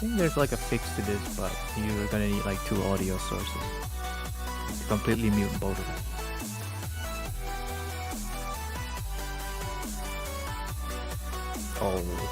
think there's like a fix to this, but you're gonna need like two audio sources to completely mute both of them. Oh.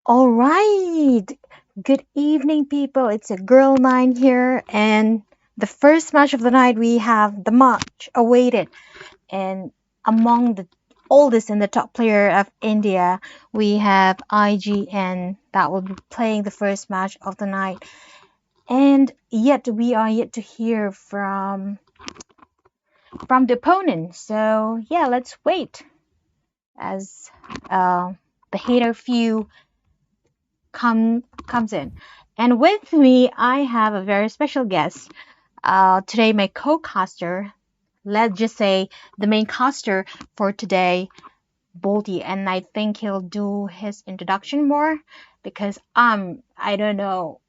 All right. Good evening, people. It's a girl nine here, and the first match of the night we have the much awaited. And among the oldest and the top player of India, we have IGN that will be playing the first match of the night. And yet we are yet to hear from the opponent. So yeah, let's wait as uh, the hater few comes in. And with me, I have a very special guest. Today, my co-caster, let's just say the main caster for today, Bolty, and I think he'll do his introduction more because I don't know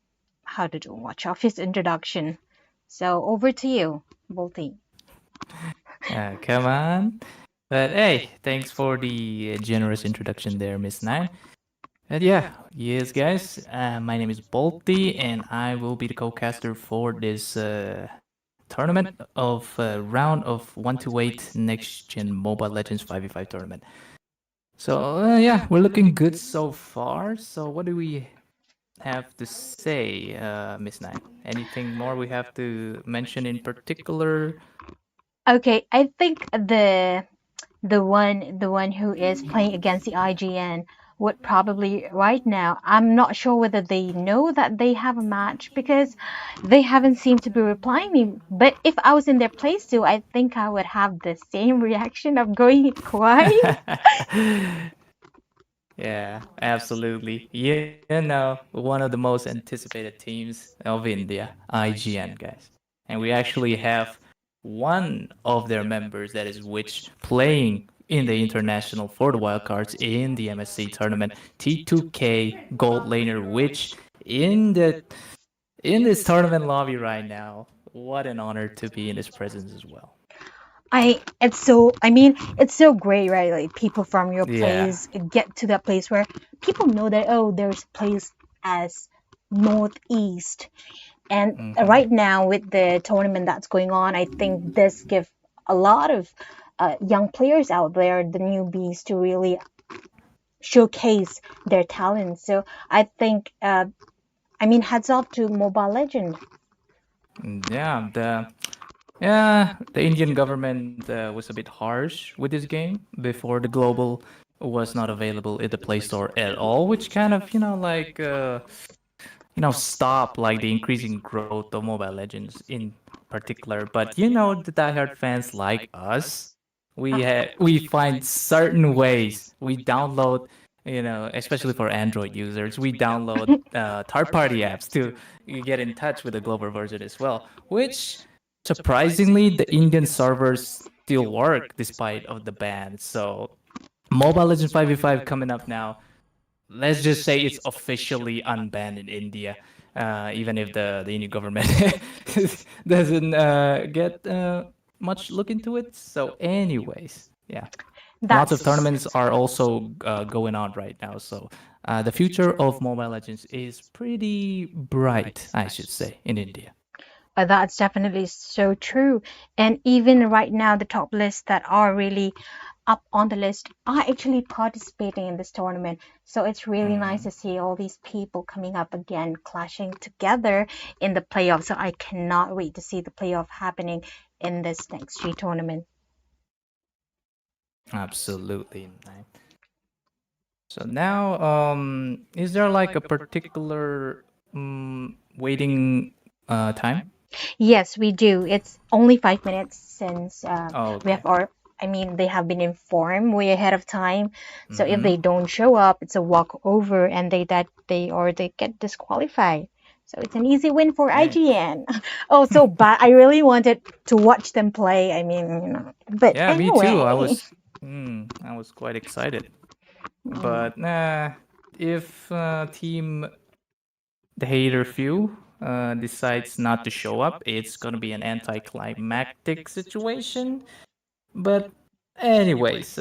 how to do much of his introduction. So over to you, Bolty. Come on. But hey, thanks for the generous introduction there, Miss Nine. And yeah, yes, guys. My name is Bolty, and I will be the co-caster for this tournament of round of 1 to 8 next gen Mobile Legends 5v5 tournament. So yeah, we're looking good so far. So what do we have to say, Miss Nine? Anything more we have to mention in particular? Okay, I think the one who is playing against the IGN would probably right now. I'm not sure whether they know that they have a match because they haven't seemed to be replying me. But if I was in their place too, I think I would have the same reaction of going quiet. Yeah, absolutely. You know, one of the most anticipated teams of India, IGN, guys. And we actually have one of their members that is which playing in the international for the wildcards in the MSC tournament, T2K Gold Laner, which in the in this tournament lobby right now. What an honor to be in his presence as well. It's so great, right? Like people from your Yeah. place get to that place where people know that, oh, there's a place as northeast. And Mm-hmm. right now with the tournament that's going on, I think this gives a lot of young players out there, the newbies, to really showcase their talents. So I think, hats off to Mobile Legend. Yeah, the Indian government was a bit harsh with this game before the global was not available in the Play Store at all, which kind of stop like the increasing growth of Mobile Legends in particular. But the diehard fans like us, we find certain ways we download. Especially for Android users, we download third-party apps to get in touch with the global version as well, which surprisingly the Indian servers still work despite of the ban. So Mobile Legends 5v5 coming up now, let's just say it's officially unbanned in India, even if the Indian government doesn't get much look into it. So, anyways, yeah, lots of That's tournaments are also going on right now. So, the future of Mobile Legends is pretty bright, I should say, in India. that's definitely so true. And even right now, the top lists that are really up on the list are actually participating in this tournament. So it's really nice Mm, to see all these people coming up again, clashing together in the playoffs. So I cannot wait to see the playoff happening in this next G tournament. absolutely. So now, is there like a particular waiting time? Yes, we do. It's only 5 minutes since Oh, we have okay. our. They have been informed way ahead of time. So if Mm-hmm. they don't show up, it's a walkover, and they get disqualified. So it's an easy win for Hey. IGN. Oh, so bad. I really wanted to watch them play. But Yeah, me too. anyway. I was quite excited. Mm, But if team the hater few decides not to show up, it's gonna be an anticlimactic situation. But anyways,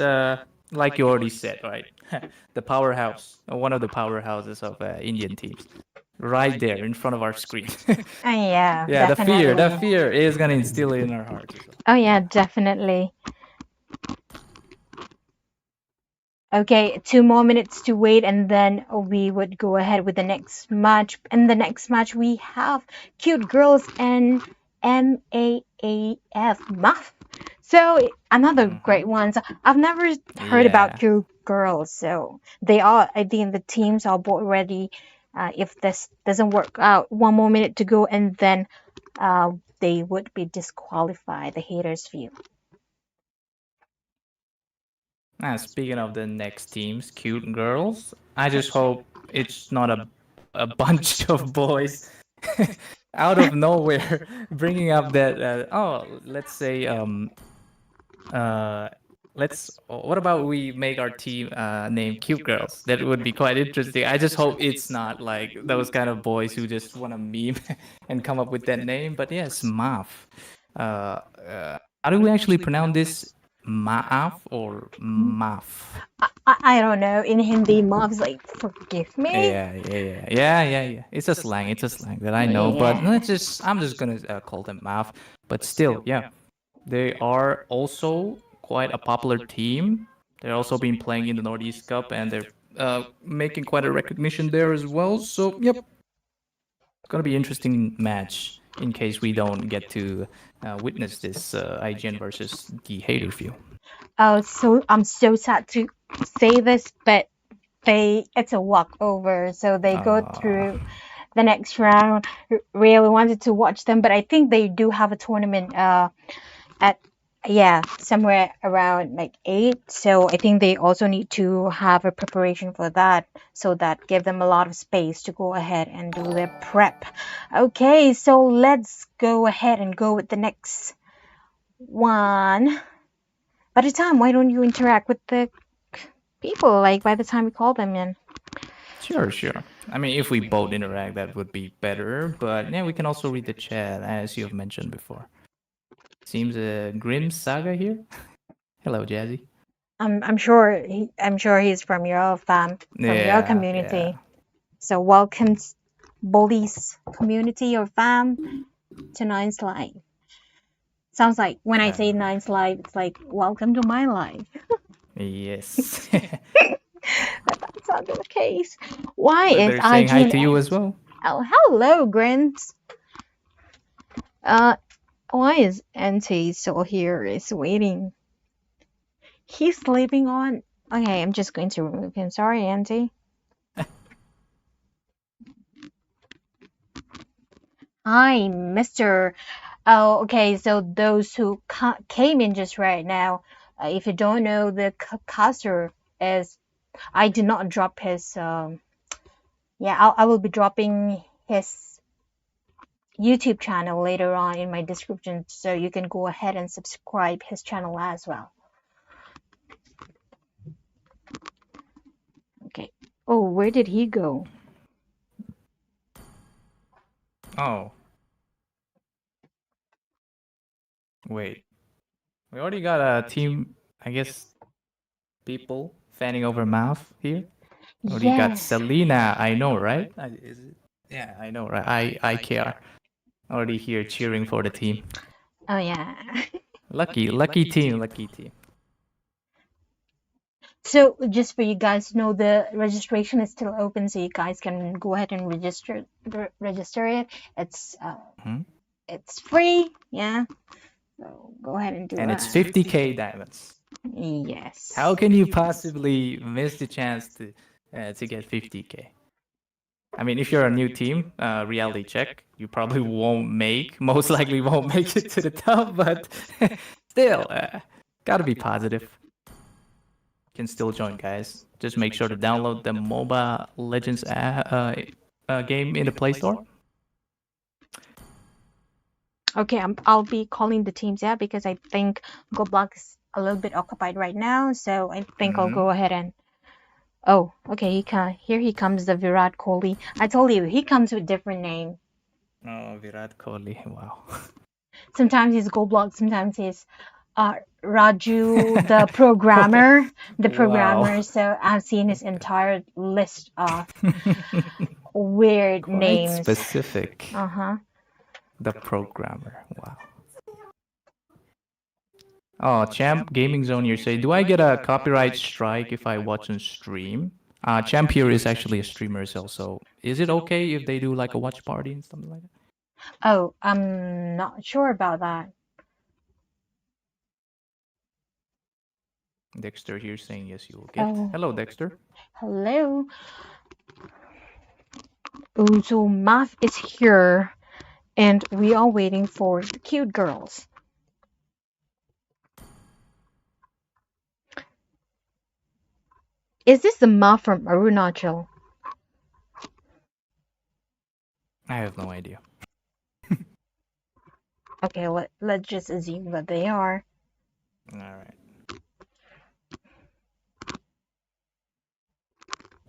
like you already said, right? The powerhouse, one of the powerhouses of Indian teams, right there in front of our screen. yeah, Yeah, the definitely. fear is gonna instill it in our hearts as well. Oh yeah, definitely. Okay, 2 more minutes to wait, and then we would go ahead with the next match. In the next match, we have Cute Girls and MAAF. So another great Mm-hmm. one. So I've never heard about Yeah. Cute Girls. So they are, I think the teams are both ready. If this doesn't work out, 1 more minute to go, and then they would be disqualified. The haters view. Speaking of the next teams, cute girls, I just hope it's not a bunch of boys out of nowhere bringing up that. Let's say uh, what about we make our team name cute girls? That would be quite interesting. I just hope it's not like those kind of boys who just want to meme and come up with that name. But yes, Maf. How do we actually pronounce this? Maaf or Maf? I don't know. In Hindi, mom's like, forgive me. Yeah. It's a slang. It's a slang that I know. But Yeah. I'm just gonna call them Maf. But still, yeah, they are also quite a popular team. They're also been playing in the Northeast Cup, and they're making quite a recognition there as well. So, yep, it's gonna be an interesting match in case we don't get to witness this IGN versus the Hater View. Oh, so I'm so sad to say this, but it's a walkover. So they go Uh, through the next round. Really wanted to watch them, but I think they do have a tournament at yeah, somewhere around like 8. So I think they also need to have a preparation for that, so that give them a lot of space to go ahead and do their prep. Okay, so let's go ahead and go with the next one. By the time, why don't you interact with the people? Like by the time we call them in. sure. I mean, if we both interact, that would be better. But yeah, we can also read the chat, as you have mentioned before. Seems a grim saga here. Hello, Jazzy. I'm sure he's from your from your Yeah. community. So welcome, Bullies community or fam, to Nine's Life. Sounds like when I say Uh, Nine's Life, it's like welcome to my life. yes. But that's not the case. Why But is they're saying hi to you IGN? as well. Oh, hello, Grins. Uh, why is NT still here? Is waiting. He's sleeping on. Okay, I'm just going to remove him. Sorry, NT. Hi, Mr. Oh, okay. So those who came in just right now, if you don't know, the caster is. I did not drop his. Yeah, I will be dropping his YouTube channel later on in my description, so you can go ahead and subscribe his channel as well. Okay. Oh, where did he go? Oh, wait. We already got a team, I guess, people fanning over mouth here. Already got Yes. Selena, I know, right? Is it? Yeah, I know, right? I care. Already here cheering for the team. Oh yeah. Lucky team, lucky team. So just for you guys to know, the registration is still open, so you guys can go ahead and register it. Hmm? It's free, yeah. So go ahead and do And it's that. 50K diamonds. Yes. How can you possibly miss the chance to get 50K? I mean, if you're a new team, reality check, you probably won't make, most likely won't make it to the top, but still, gotta be positive. Can still join, guys. Just make sure to download the Moba Legends game in the Play Store. Okay, I'll be calling the teams, yeah, because I think Goblock is a little bit occupied right now, so I think I'll go ahead and. Oh, okay, here he comes, the Virat Kohli. I told you, he comes with different name. Oh, Virat Kohli, wow. Sometimes he's Goblock, sometimes he's Raju, the programmer. The Wow. programmer, so I've seen his entire list of weird Quite names. specific. Uh-huh. The programmer, wow. Oh, Champ Gaming Zone here say, do I get a copyright strike if I watch on stream? Champ here is actually a streamer as well, so is it okay if they do like a watch party and something like that? Oh, I'm not sure about that. Dexter here saying yes, you will get. Oh, Hello, Dexter. hello. Oh, so Math is here, and we are waiting for the cute girls. Is this the Math from Arunachal? I have no idea. Okay, let's just assume that they are. All right.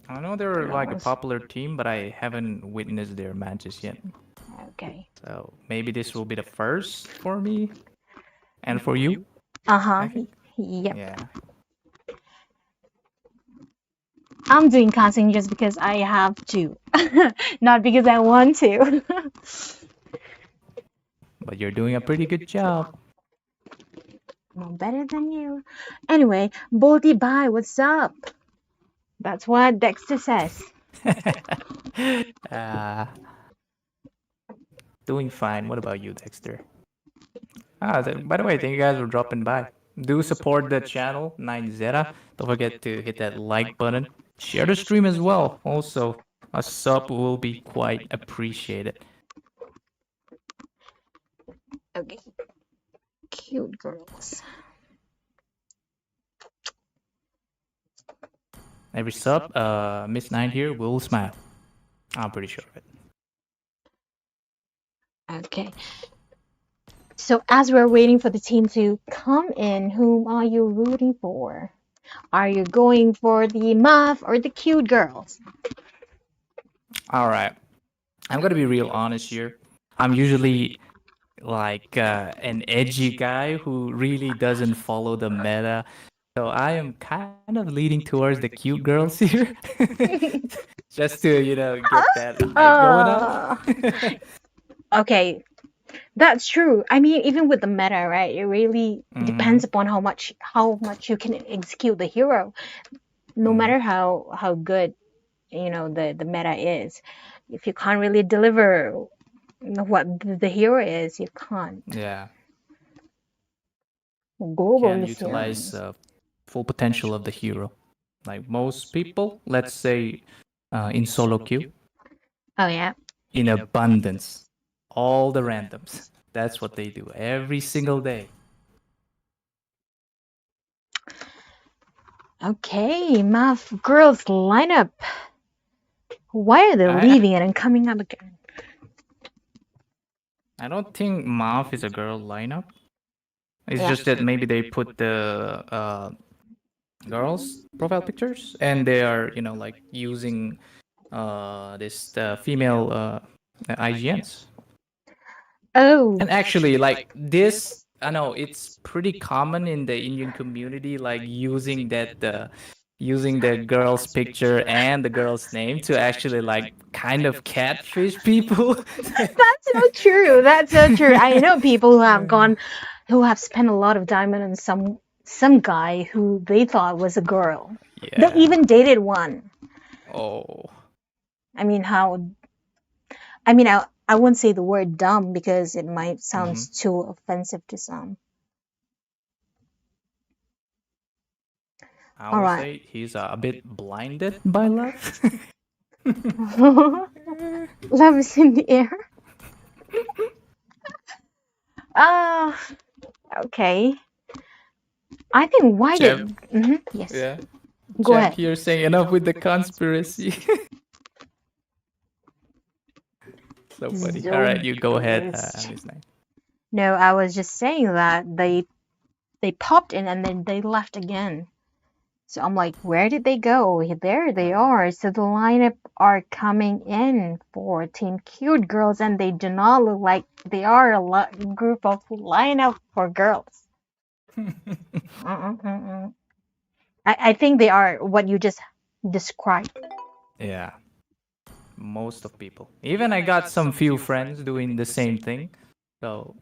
I know they're like a Girls. popular team, but I haven't witnessed their matches yet. Okay. So maybe this will be the first for me and for you, Uh-huh. I think. Yep. Yeah. I'm doing casting just because I have to, not because I want to. But you're doing a pretty good job. No better than you. Anyway, Bolty bye, what's up? That's what Dexter says. uh, doing fine. What about you, Dexter? By the way, thank you guys for dropping by. Do support the channel, 9Zeta. Don't forget to hit that like button. Share the stream as well. Also, a sub will be quite appreciated. Okay. Cute girls. Every sub, Miss Nine here will smile. I'm pretty sure of it. Okay. So as we're waiting for the team to come in, whom are you rooting for? Are you going for the Math or the cute girls? All right. I'm gonna be real honest here. I'm usually like an edgy guy who really doesn't follow the meta. So I am kind of leaning towards the cute girls here. Just to, get that hype going up. Okay, that's true. I mean, even with the meta, right? It really Mhm. depends upon how much you can execute the hero. No matter how good the meta is, if you can't really deliver what the hero is, you can't. Yeah. Global Can utilize missions. full potential of the hero. Like most people, let's say in solo queue, Oh yeah. in abundance, all the randoms. That's what they do every single day. Okay, Math girls lineup. Why are they I leaving it and coming up again? I don't think Mav is a girl lineup. It's Yeah. just that maybe they put the girls profile pictures and they are like using this female IGNs. Oh. And actually, like this, I know it's pretty common in the Indian community, like using the girl's picture and the girl's name to actually like kind of catfish people. That's so true. That's so true. I know people who have spent a lot of time on some guy who they thought was a girl. They Yeah. even dated one. Oh. I mean, I wouldn't say the word dumb because it might sound Hmm. too offensive to some. I All will right. say he's a bit blinded by love. Love is in the air. Ah, okay. I think why Champ, did yes. yeah. Go Champ ahead. here saying enough with the conspiracy. So funny. All right, you go ahead, Zombies. Miss Nine. No, I was just saying that they popped in and then they left again. So I'm like, where did they go? There they are. So the lineup are coming in for Team Cute Girls, and they do not look like they are a group of lineup for girls. I think they are what you just described. Yeah, most of people. Even I got some few friends doing the same thing. So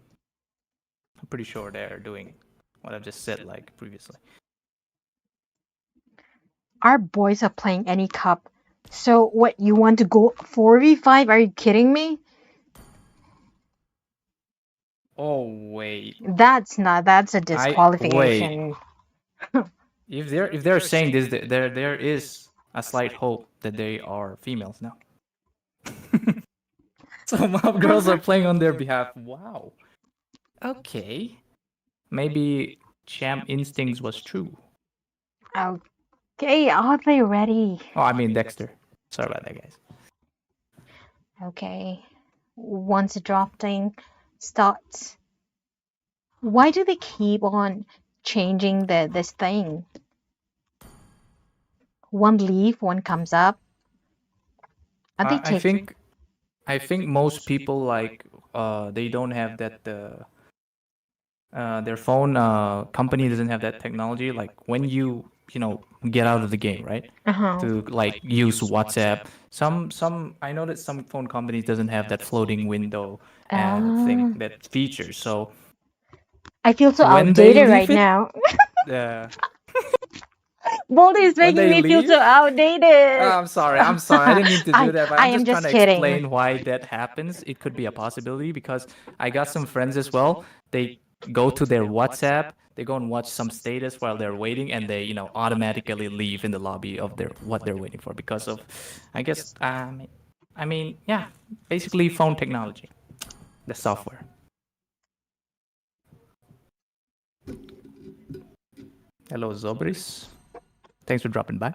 I'm pretty sure they're doing what I just said like previously. Our boys are playing any cup. So what, you want to go 4v5? Are you kidding me? Oh wait, That's a wait. disqualification. If they're saying this, there is a slight hope that they are females now. So mob girls are playing on their behalf. Wow. Okay. Maybe champ instincts was true. Okay, are they ready? Oh, I mean Dexter. Sorry about that, guys. Okay. Once the drafting starts, why do they keep on changing this thing? One leaf, one comes up. Are they I taking? think I think most people like they don't have that their phone company doesn't have that technology. Like when you know get out of the game, right? Uh-huh. To like use WhatsApp. Some I know that some phone companies doesn't have that floating window thing, Uh, that feature. So I feel so when they outdated right leave it, now. uh, Baldy is when making they me feel so leave. outdated. I'm sorry. I'm sorry. I didn't mean to do that, but I I'm am just trying just to kidding. explain why that happens. It could be a possibility because I got some friends as well. They go to their WhatsApp, they go and watch some status while they're waiting, and they automatically leave in the lobby of their what they're waiting for because of, I guess, I mean, yeah, basically phone technology, the software. Hello, Zobris. Thanks for dropping by.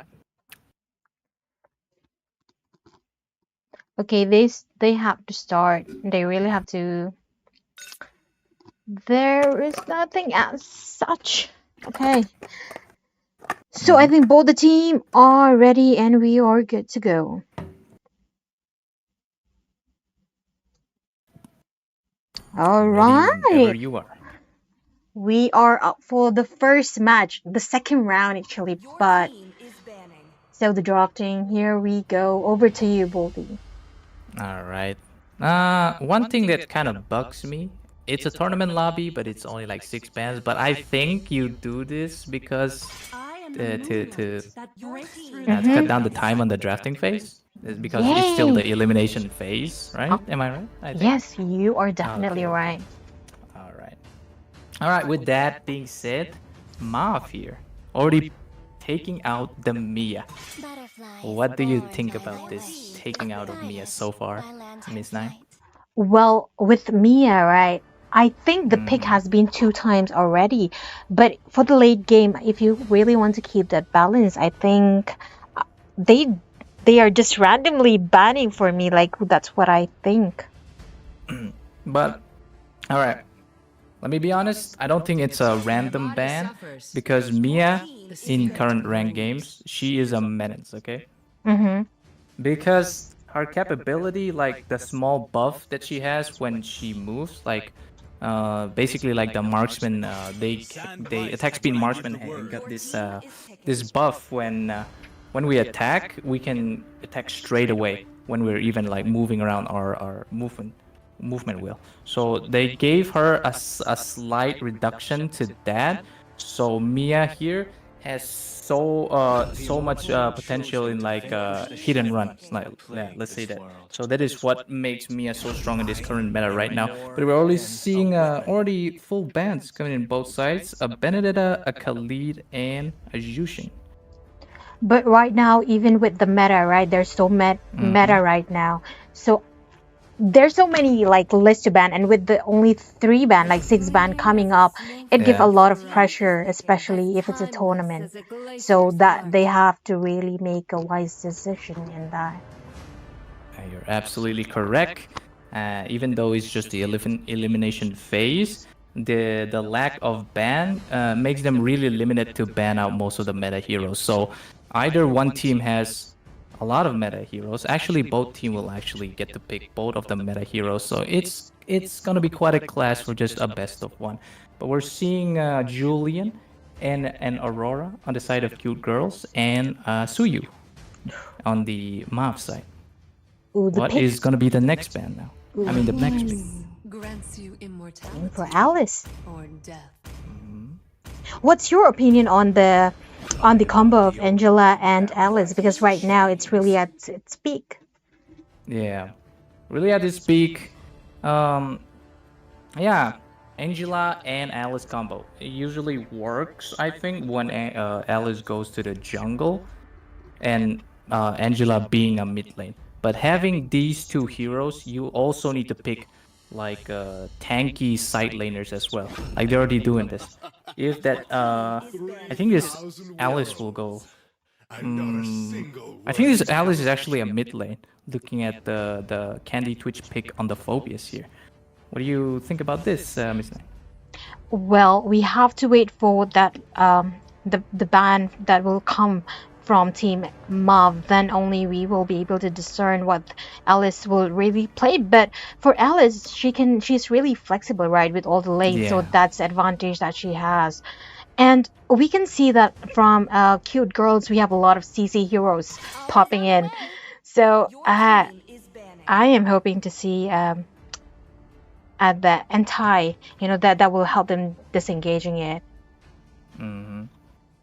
Okay, they have to start. They really have to. There is nothing as such. Okay. So I think both the team are ready and we are good to go. All Ready whenever right. you are. We are up for the first match, the second round actually, but so the drafting, here we go. Over to you, Boldy. All right. One thing that kind of bugs me, it's a tournament lobby, but it's only like 6 bands. But I think you do this because to cut down the time on the drafting phase, because it's still Yay! the elimination phase, right? Am I right? I think. Yes, you are definitely Okay. right. All right. All right. With that being said, Mav here already taking out the Mia. What do you think about this taking out of Mia so far, Miss Nine? Well, with Mia, right? I think the pick has been 2 times already, but for the late game, if you really want to keep that balance, I think uh, they they are just randomly banning for me. Like that's what I think. But all right, let me be honest. I don't think it's a random ban because Mia in current ranked games, she is a menace. Okay, Mm-hmm. because her capability, like the small buff that she has when she moves, like basically like the marksman, they attack speed marksman got this buff when we attack, we can attack straight away when we're even like moving around our movement wheel. So they gave her a slight reduction to that. So Mia here has so much potential in like hit and run. Like, yeah, let's say that. So that is what makes Mia so strong in this current meta right now. But we're already seeing already full bans coming in both sides: a Benedetta, a Khalid, and a Yushin. But right now, even with the meta, right? There's so meta right now. So there's so many like lists to ban, and with the only 3 ban, like 6 ban coming up, it gives a Yeah. lot of pressure, especially if it's a tournament. So that they have to really make a wise decision in that. You're absolutely correct. Even though it's just the elimination phase, the lack of ban makes them really limited to ban out most of the meta heroes. So either one team has a lot of meta heroes. Actually, both team will actually get to pick both of the meta heroes. So it's gonna be quite a clash for just a best of one. But we're seeing Julian and Aurora on the side of cute girls, and Suyu on the Mav side. Ooh, the What pick. is gonna be the next band now? I mean, the next pick. Grants you For immortality Alice. or death. What's your opinion on the combo of Angela and Alice? Because right now it's really at its peak. Yeah, really at its peak. Um, yeah, Angela and Alice combo. It usually works, I think, when Alice goes to the jungle and Angela being a mid lane. But having these two heroes, you also need to pick like tanky side laners as well. Like they're already doing this. If that, I think this Alice will go. I think this Alice is actually a mid lane. Looking at the Candy Twitch pick on the Phobias here. What do you think about this, Miss Nine? Well, we have to wait for that the ban that will come from Team Mav. Then only we will be able to discern what Alice will really play. But for Alice, she's really flexible, right, with all the lanes. So Yeah. that's the advantage that she has. And we can see that from Cute Girls, we have a lot of CC heroes popping in. So I am hoping to see at the anti, that will help them disengaging it.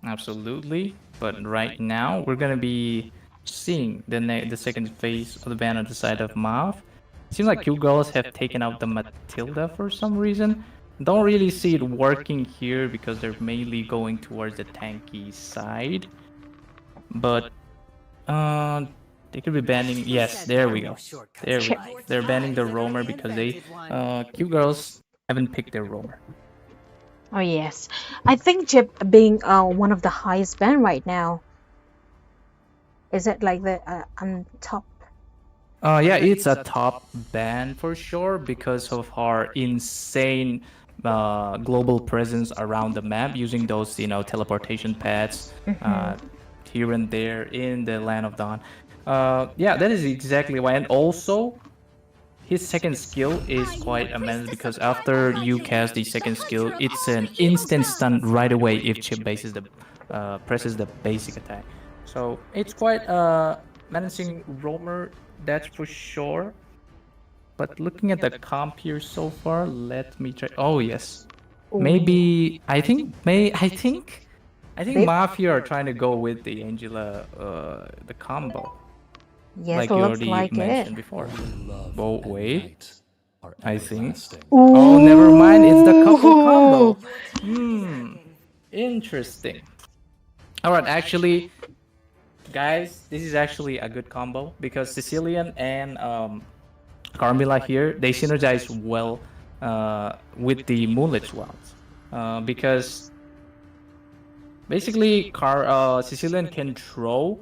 Absolutely. But right now, we're gonna be seeing the second phase of the ban on the side of Mav. Seems like you girls have taken out the Matilda for some reason. Don't really see it working here because they're mainly going towards the tanky side. But they could be banning. Yes, there we go. There we go. They're banning the roamer because they Q girls haven't picked their roamer. Oh yes, I think Chip being one of the highest ban right now. Is it like the on top? Yeah, it's a top ban for sure because of our insane global presence around the map using those, teleportation pads here and there in the Land of Dawn. Yeah, that is exactly why. And also, his second skill is quite immense because after you cast the second skill, it's an instant stun right away if Chip presses the basic attack. So it's quite menacing roamer, that's for sure. But looking at the comp here so far, let me try. Oh yes, maybe I think Mafia are trying to go with the Angela the combo. Yes, Like it you looks already like mentioned it. before. Oh wait, I think. Oh, never mind. It's the couple combo. Interesting. All right, actually, guys, this is actually a good combo because Sicilian and Carmilla here, they synergize well with the Moonlit Wilds because basically Sicilian can throw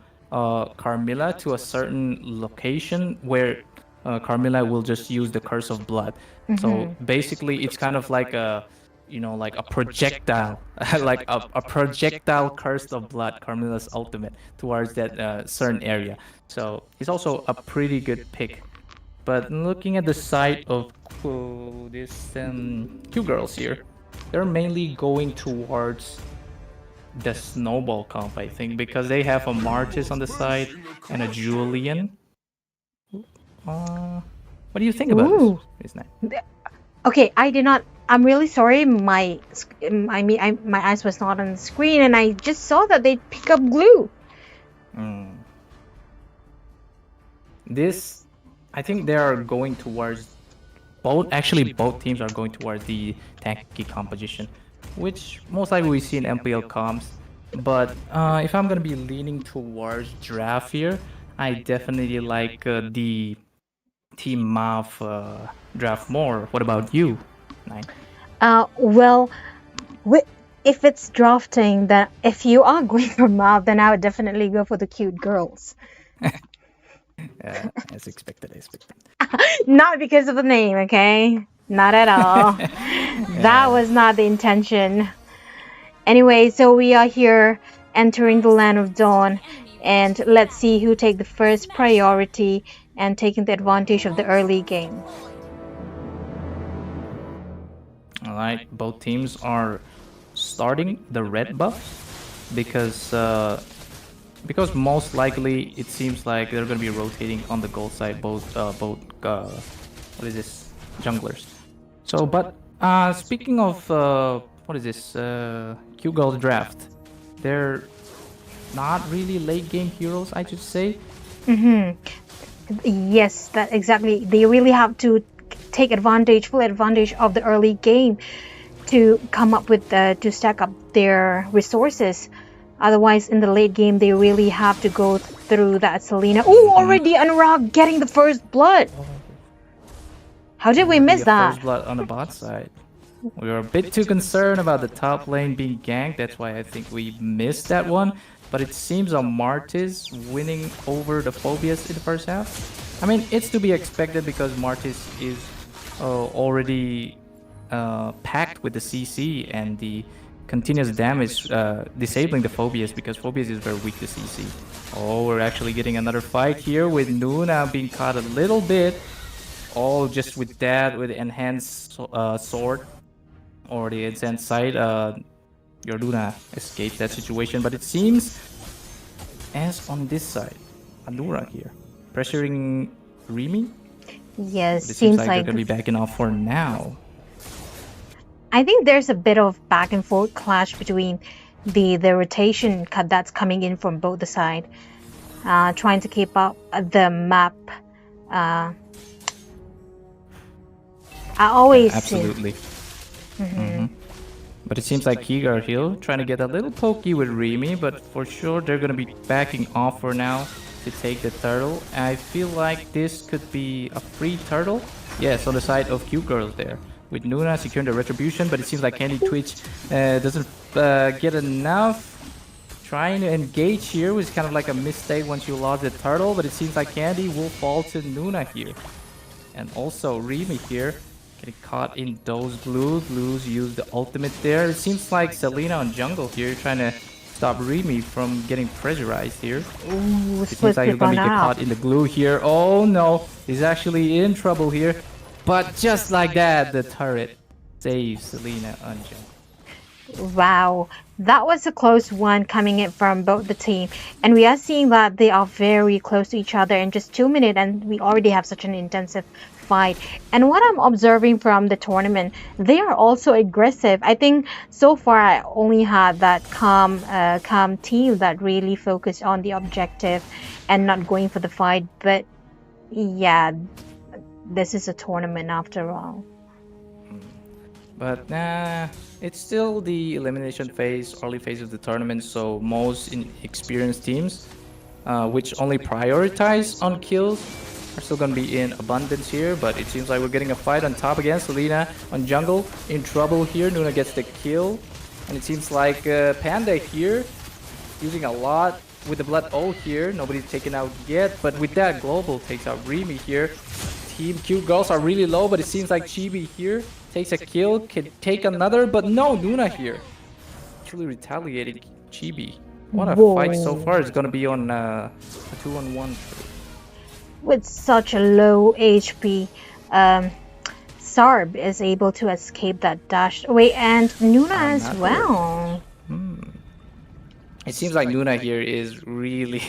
Carmilla to a certain location where Carmilla will just use the Curse of Blood. So basically, it's kind of like like a projectile, like a projectile Curse of Blood, Carmilla's ultimate towards that certain area. So he's also a pretty good pick. But looking at the side of this Q girls here, they're mainly going towards the snowball comp, I think, because they have a Martis on the side and a Julian. What do you think about Ooh. this? Okay, I did not. I'm really sorry. My eyes was not on the screen, and I just saw that they pick up glue. This, I think they are going towards both. Actually, both teams are going towards the tanky composition, which most likely we see in MPL comps. But if I'm gonna be leaning towards draft here, I definitely like the Team Mav draft more. What about you, Nine? Well, if it's drafting, then if you are going for Mav, then I would definitely go for the Cute Girls. As expected, Not because of the name, okay? Not at all. That was not the intention. Anyway, so we are here entering the Land of Dawn, and let's see who take the first priority and taking the advantage of the early game. All right, both teams are starting the red buff because most likely it seems like they're going to be rotating on the gold side both what is this, junglers. So but speaking of what is this? Q-Girl draft. They're not really late game heroes, I should say. Yes, that exactly. They really have to take advantage, full advantage of the early game to come up with to stack up their resources. Otherwise, in the late game, they really have to go through that Selena. Oh, already Anurag getting the first blood. How did we miss that? First blood on the bot side. We were a bit too concerned about the top lane being ganked. That's why I think we missed that one. But it seems a Martis winning over the Phobias in the first half. I mean, it's to be expected because Martis is already packed with the CC and the continuous damage disabling the Phobias because Phobias is very weak to CC. Oh, we're actually getting another fight here with Nuna being caught a little bit. Oh, just with that, with enhanced sword or the enhanced sight, your Luna escaped that situation. But it seems as on this side, Anura here pressuring Remy. Yes, It seems seems like they're gonna be backing off for now. I think there's a bit of back and forth clash between the rotation cut that's coming in from both the side, trying to keep up the map. I always Absolutely. But it seems like Kigar Hill trying to get a little pokey with Remy, but for sure they're gonna be backing off for now to take the turtle. I feel like this could be a free turtle. Yes, on the side of Cute Girls there. With Nuna securing the retribution, but it seems like Candy Twitch doesn't get enough. Trying to engage here was kind of like a mistake once you lost the turtle, but it seems like Candy will fall to Nuna here. And also Remy here getting caught in those blues. Blues use the ultimate there. It seems like Selena on jungle here trying to stop Remy from getting pressurized here. Ooh, It seems like he's gonna get caught in the glue here. Oh no, he's actually in trouble here. But just like that, the turret saves Selena on jungle. Wow, that was a close one coming in from both the team, and we are seeing that they are very close to each other in just 2 minutes, and we already have such an intensive fight. And what I'm observing from the tournament, they are also aggressive. I think so far I only had that calm team that really focused on the objective and not going for the fight. But yeah, this is a tournament after all. But it's still the elimination phase, early phase of the tournament, so most inexperienced teams, which only prioritize on kills, are still going to be in abundance here. But it seems like we're getting a fight on top again. Selena on jungle, in trouble here. Nuna gets the kill. And it seems like Panda here, using a lot with the Blood O here. Nobody's taken out yet, but with that, Global takes out Remy here. Team Q Girls are really low, but it seems like Chibi here takes a kill, can take another, but no, Nuna here. Actually retaliating Chibi. What a fight so far. It's gonna be on a 2-on-1. With such a low HP, Sarb is able to escape that dash away, and Nuna as well. It seems like Nuna here is really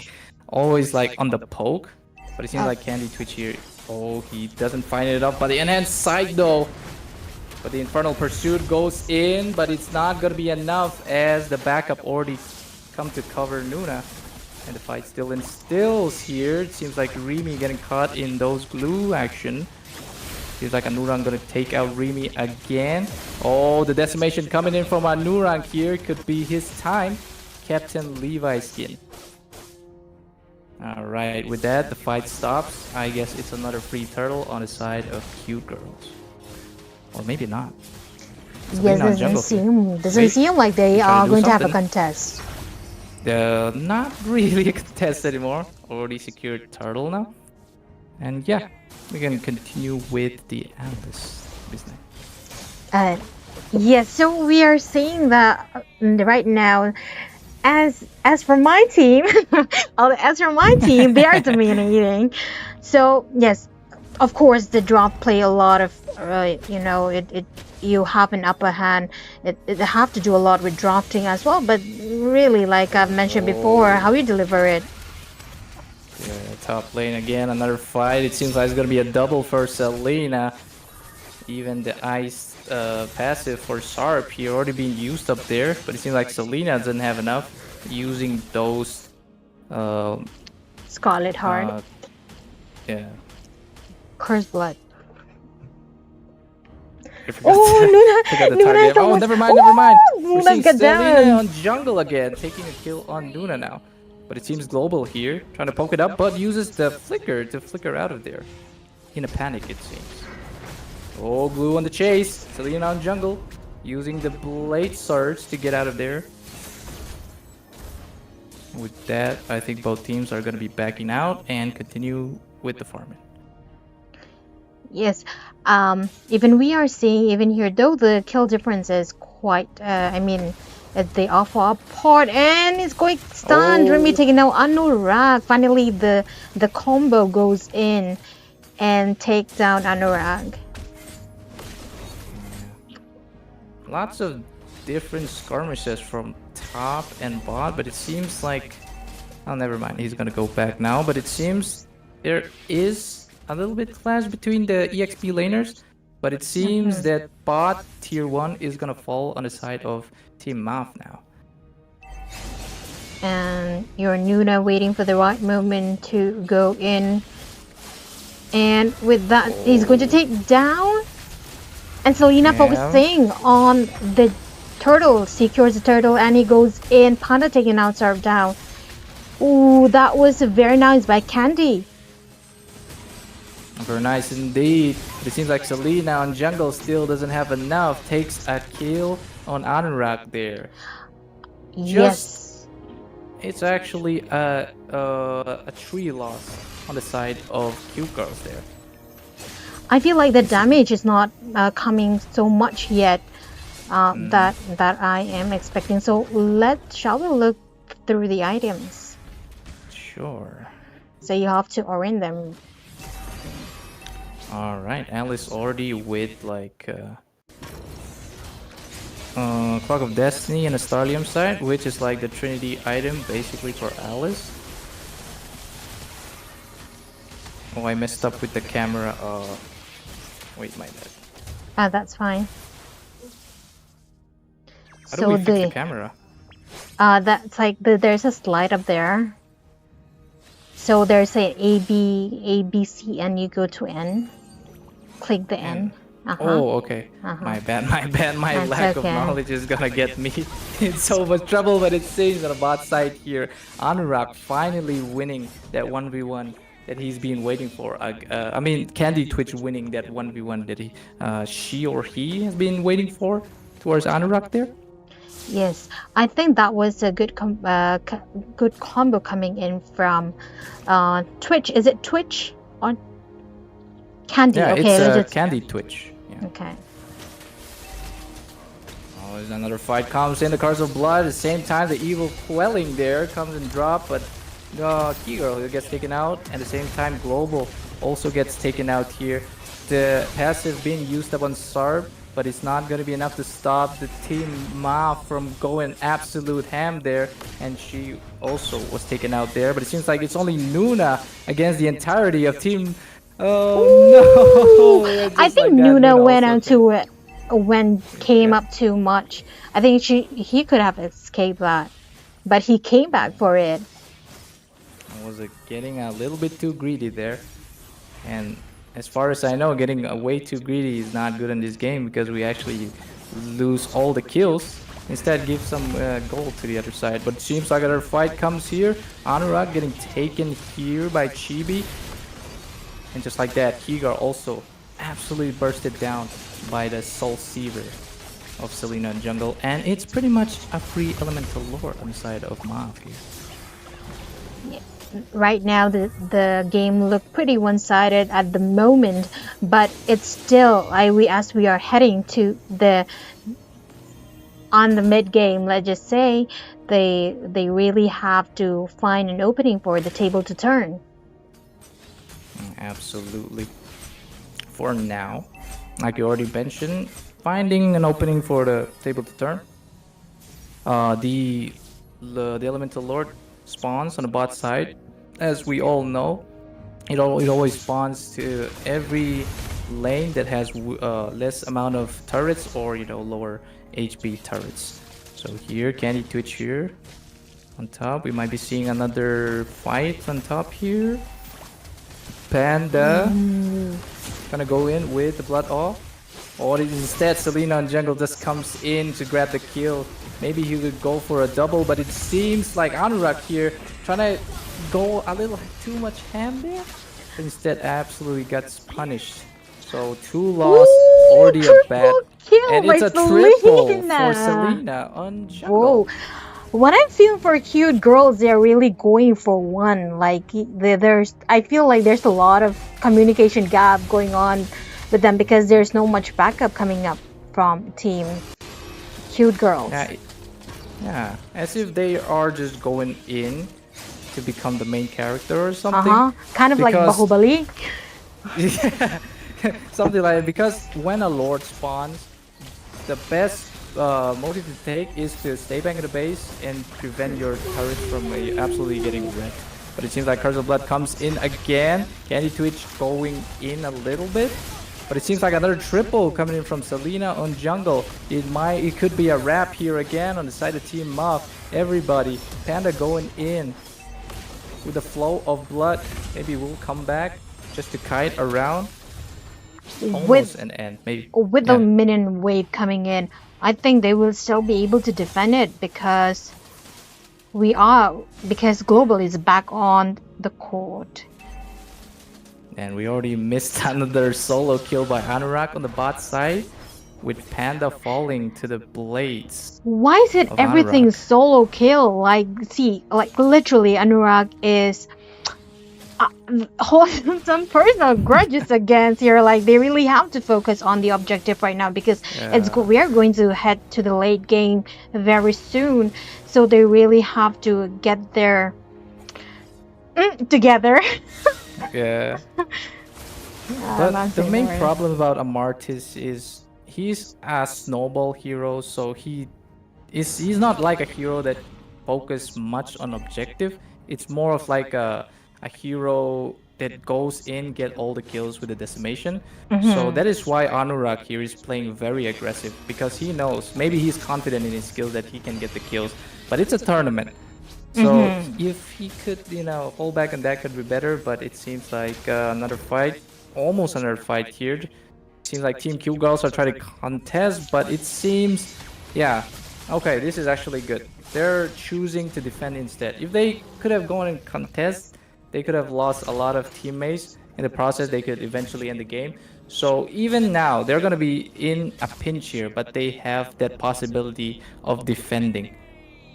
always like on the poke, but it seems like Candy Twitch here, oh, he doesn't find it up. But the enhanced sight though, but the Infernal Pursuit goes in, but it's not gonna be enough as the backup already come to cover Nuna. And the fight still instills here. It seems like Remy getting caught in those glue action. Seems like Anurang gonna take out Remy again. Oh, the decimation coming in from Anurang here. Could be his time. Captain Levi skin. Alright, with that, the fight stops. I guess it's another free turtle on the side of Cute Girls. Or maybe not. Yes, doesn't seem like they are going to have a contest. Not really a contest anymore. Already secured turtle now. And yeah, we can continue with the analyst business. Yes, so we are seeing that right now. As for my team, they are dominating. So yes, of course the drop play a lot of you have an upper hand. It have to do a lot with drafting as well. But really, like I've mentioned before, how you deliver it. Yeah, top lane again, another fight. It seems like it's gonna be a double for Selena. Even the ice passive for Sharp here already being used up there, but it seems like Selena doesn't have enough using those. Uh, Scarlet Heart. Yeah. Curse Blood. I forgot, Oh, forgot the Nuna! Nuna target. is Oh, almost... never mind, never mind. We're Let's seeing get Selena down! on jungle again, taking a kill on Nuna now. But it seems global here, trying to poke it up, but uses the flicker to flicker out of there. In a panic, it seems. Oh, Glue on the chase. Selena on jungle, using the Blade Surge to get out of there. With that, I think both teams are going to be backing out and continue with the farming. Yes, even we are seeing, even here, though the kill difference is quite, I mean, they are far apart, and it's going stunned. Remy taking out Anurag. Finally, the combo goes in and takes down Anurag. Lots of different skirmishes from top and bot, but it seems like... Oh, never mind. He's gonna go back now, but it seems there is a little bit clash between the EXP laners, but it seems that bot tier 1 is gonna fall on the side of Team Maf now. And your Nuna waiting for the right moment to go in. And with that, he's going to take down. And Selena focusing on the turtle, secures the turtle, and he goes in. Panda taking out, Sarp down. Ooh, that was very nice by Candy. Very nice indeed. But it seems like Selena on jungle still doesn't have enough. Takes a kill on Anurag there. Yes. It's actually a 3 loss on the side of Cute Girls there. I feel like the damage is not coming so much yet that I am expecting. So shall we look through the items? Sure. So you have to orient them. Alright, Alice already with like Clock of Destiny and a Starlium side, which is like the Trinity item basically for Alice. Oh, I messed up with the camera. Wait, my bad. That's fine. How do we fix the camera? That's like there's a slide up there. So there's a A, B, C, and you go to N. Click the N. Oh, okay. My bad. My That's lack of okay. knowledge is gonna get me in so much trouble, but it seems on the bot side here, Anurag finally winning that 1v1 that he's been waiting for. I mean, Candy Twitch winning that 1v1 that she or he has been waiting for towards Anurag there. Yes, I think that was a good good combo coming in from Twitch. Is it Twitch or Candy? Yeah, okay, it's just... Candy Twitch. Yeah. Okay. Oh, there's another fight comes in. The Cards of Blood. At the same time, the evil quelling there comes and drop, but Key Girl gets taken out. At the same time, Global also gets taken out here. The passive being used up on Sarb, but it's not going to be enough to stop the Team Ma from going absolute ham there. And she also was taken out there. But it seems like it's only Nuna against the entirety of Team... Oh no! I think like Nuna went onto it when came up too much. I think he could have escaped that. But he came back for it. I was getting a little bit too greedy there. And as far as I know, getting way too greedy is not good in this game because we actually lose all the kills. Instead, give some gold to the other side. But it seems like another fight comes here. Anurag getting taken here by Chibi. And just like that, Higar also absolutely bursted down by the Soul Seaver of Selena in jungle. And it's pretty much a free elemental lord on the side of Mav here. Right now the game looked pretty one-sided at the moment, but it's still as we are heading to on the mid game, let's just say they really have to find an opening for the table to turn. Absolutely. For now, like you already mentioned, finding an opening for the table to turn. The elemental lord spawns on the bot side. As we all know, it always spawns to every lane that has less amount of turrets or lower HP turrets. So here, Candy Twitch here on top. We might be seeing another fight on top here. Panda gonna go in with the blood off. Or instead, Selena on jungle just comes in to grab the kill. Maybe he would go for a double, but it seems like Anurag here trying to go a little too much ham there. But instead, absolutely gets punished. So 2 loss, Ooh, already a bad. triple kill And by it's a triple for Selena. Selena on Whoa. jungle. What I'm feeling for cute girls, they're really going for one. Like there's, I feel like there's a lot of communication gap going on with them because there's no much backup coming up from team cute girls. Yeah, yeah, as if they are just going in to become the main character or something. Kind of like Because Bahubali. yeah, something like that. Because when a lord spawns, the best motive to take is to stay back in the base and prevent your turrets from absolutely getting wrecked. But it seems like Curse of Blood comes in again. Candy Twitch going in a little bit. But it seems like another triple coming in from Selena on jungle. It could be a wrap here again on the side of Team Muff. Everybody, Panda going in with the flow of blood. Maybe we'll come back just to kite around. Almost With an end, maybe. with the Yeah. minion wave coming in, I think they will still be able to defend it because Global is back on the court. And we already missed another solo kill by Anurag on the bot side, with Panda falling to the blades Why is it of everything Anurag. solo kill? Like, see, like literally, Anurag is holding some personal grudges against here. Like, they really have to focus on the objective right now because we are going to head to the late game very soon. So they really have to get their together. Yeah. I'm But the main sorry. problem about Amartys is he's a snowball hero, so he's not like a hero that focus much on objective. It's more of like a hero that goes in, get all the kills with the decimation. So that is why Anurag here is playing very aggressive, because he knows, maybe he's confident in his skills that he can get the kills, but it's a tournament. So if he could, hold back, and that could be better. But it seems like another fight, almost another fight here. Seems like Team Q Girls are trying to contest, but it seems, yeah, okay, this is actually good. They're choosing to defend instead. If they could have gone and contest, they could have lost a lot of teammates. In the process, they could eventually end the game. So even now, they're going to be in a pinch here, but they have that possibility of defending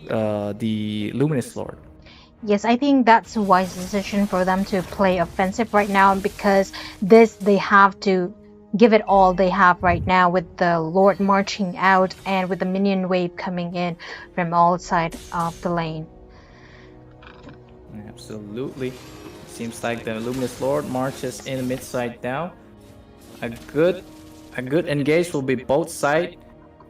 the Luminous Lord. Yes, I think that's a wise decision for them to play offensive right now because they have to give it all they have right now with the Lord marching out and with the minion wave coming in from all sides of the lane. Absolutely. Seems like the Luminous Lord marches in mid side now. A good engage will be both sides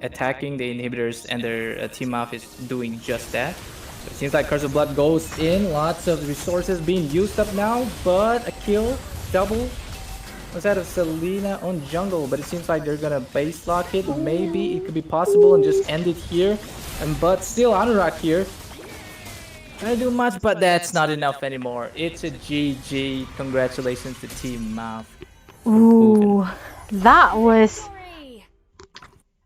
attacking the inhibitors, and their team off is doing just that. So it seems like Curse of Blood goes in, lots of resources being used up now, but a kill, double, was that of Selena on jungle, but it seems like they're gonna base lock it. Maybe it could be possible and just end it here. But still Anurag here. Trying to do much, but that's not enough anymore. It's a GG. Congratulations to Team Mav. Ooh, that was.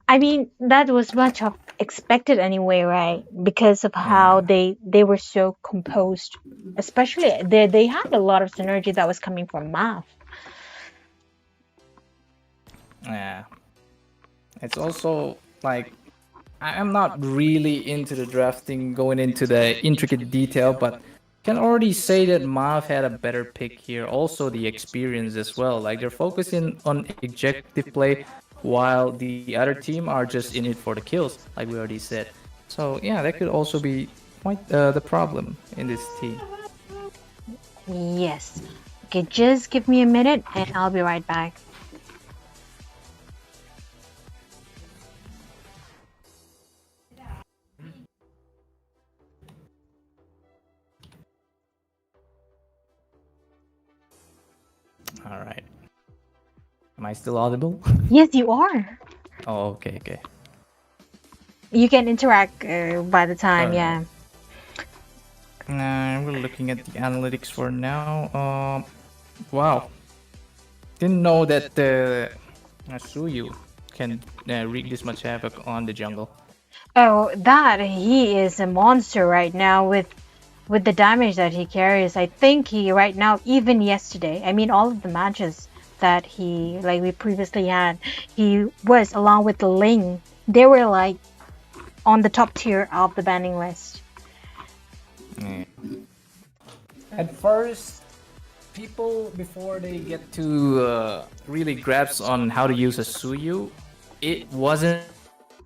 I mean, that was much of expected anyway, right? Because of how they were so composed. Especially they had a lot of synergy that was coming from Math. Yeah. It's also like I'm not really into the drafting, going into the intricate detail, but can already say that Mav had a better pick here. Also the experience as well. Like they're focusing on objective play while the other team are just in it for the kills, like we already said. So yeah, that could also be quite the problem in this team. Yes. Okay, just give me a minute and I'll be right back. All right. Am I still audible? Yes, you are. Oh, okay, okay. You can interact by the All time, right. yeah. We're looking at the analytics for now. Wow. Didn't know that Suyu can wreak this much havoc on the jungle. Oh, that he is a monster right now with the damage that he carries. I think he right now, even yesterday, I mean all of the matches that he like we previously had, he was along with Ling. They were like on the top tier of the banning list. Yeah. At first, people before they get to really grasp on how to use a Suyu, it wasn't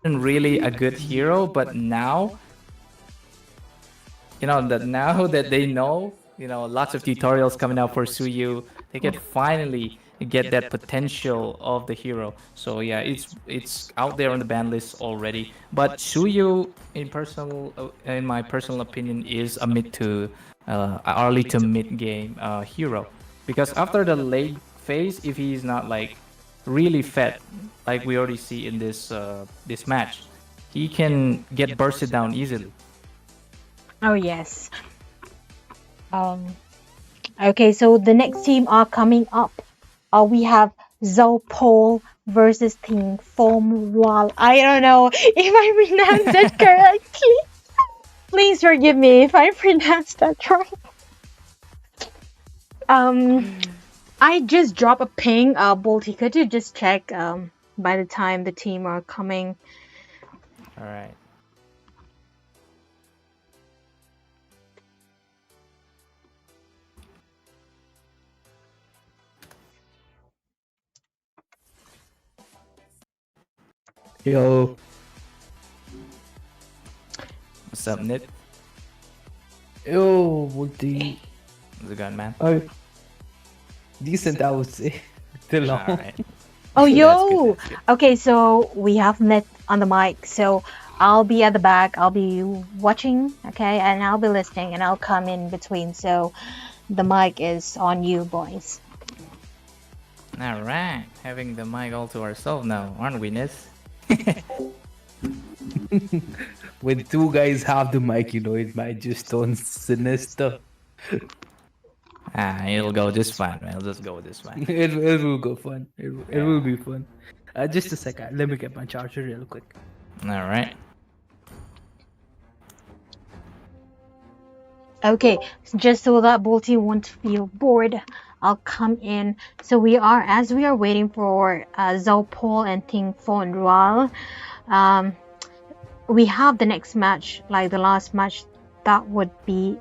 really a good hero. But now, now that they know, lots of tutorials coming out for Suyu, they can finally get that potential of the hero. So yeah, it's out there on the ban list already. But Suyu, in my personal opinion, is a mid to early to mid game hero, because after the late phase, if he's not like really fed, like we already see in this match, he can get bursted down easily. Oh yes. Um. Okay, so the next team are coming up. We have Zopol versus Team Foam Wall. I don't know if I pronounced that correctly. Please forgive me if I pronounced that wrong. Um, I just dropped a ping. Bolty, could you just check by the time the team are coming? All right. Yo, What's up, Nit? yo, Multi. How's it going, man? Oh, decent, I would say. Till All now. right. Oh, That's good. yo! That's good. Okay, so we have Net on the mic. So I'll be at the back. I'll be watching, okay, and I'll be listening, and I'll come in between. So the mic is on you, boys. All right. Having the mic all to ourselves now, aren't we, Nit? When two guys have the mic, it might just turn sinister. It'll go just fine, man. It'll just go this fine. It will go fun. It will be fun. Just a second. Let me get my charger real quick. All right. Okay, just so that Bolty won't feel bored, I'll come in. So as we are waiting for Zopol and Ting Fon Rual, we have the next match, like the last match, that would be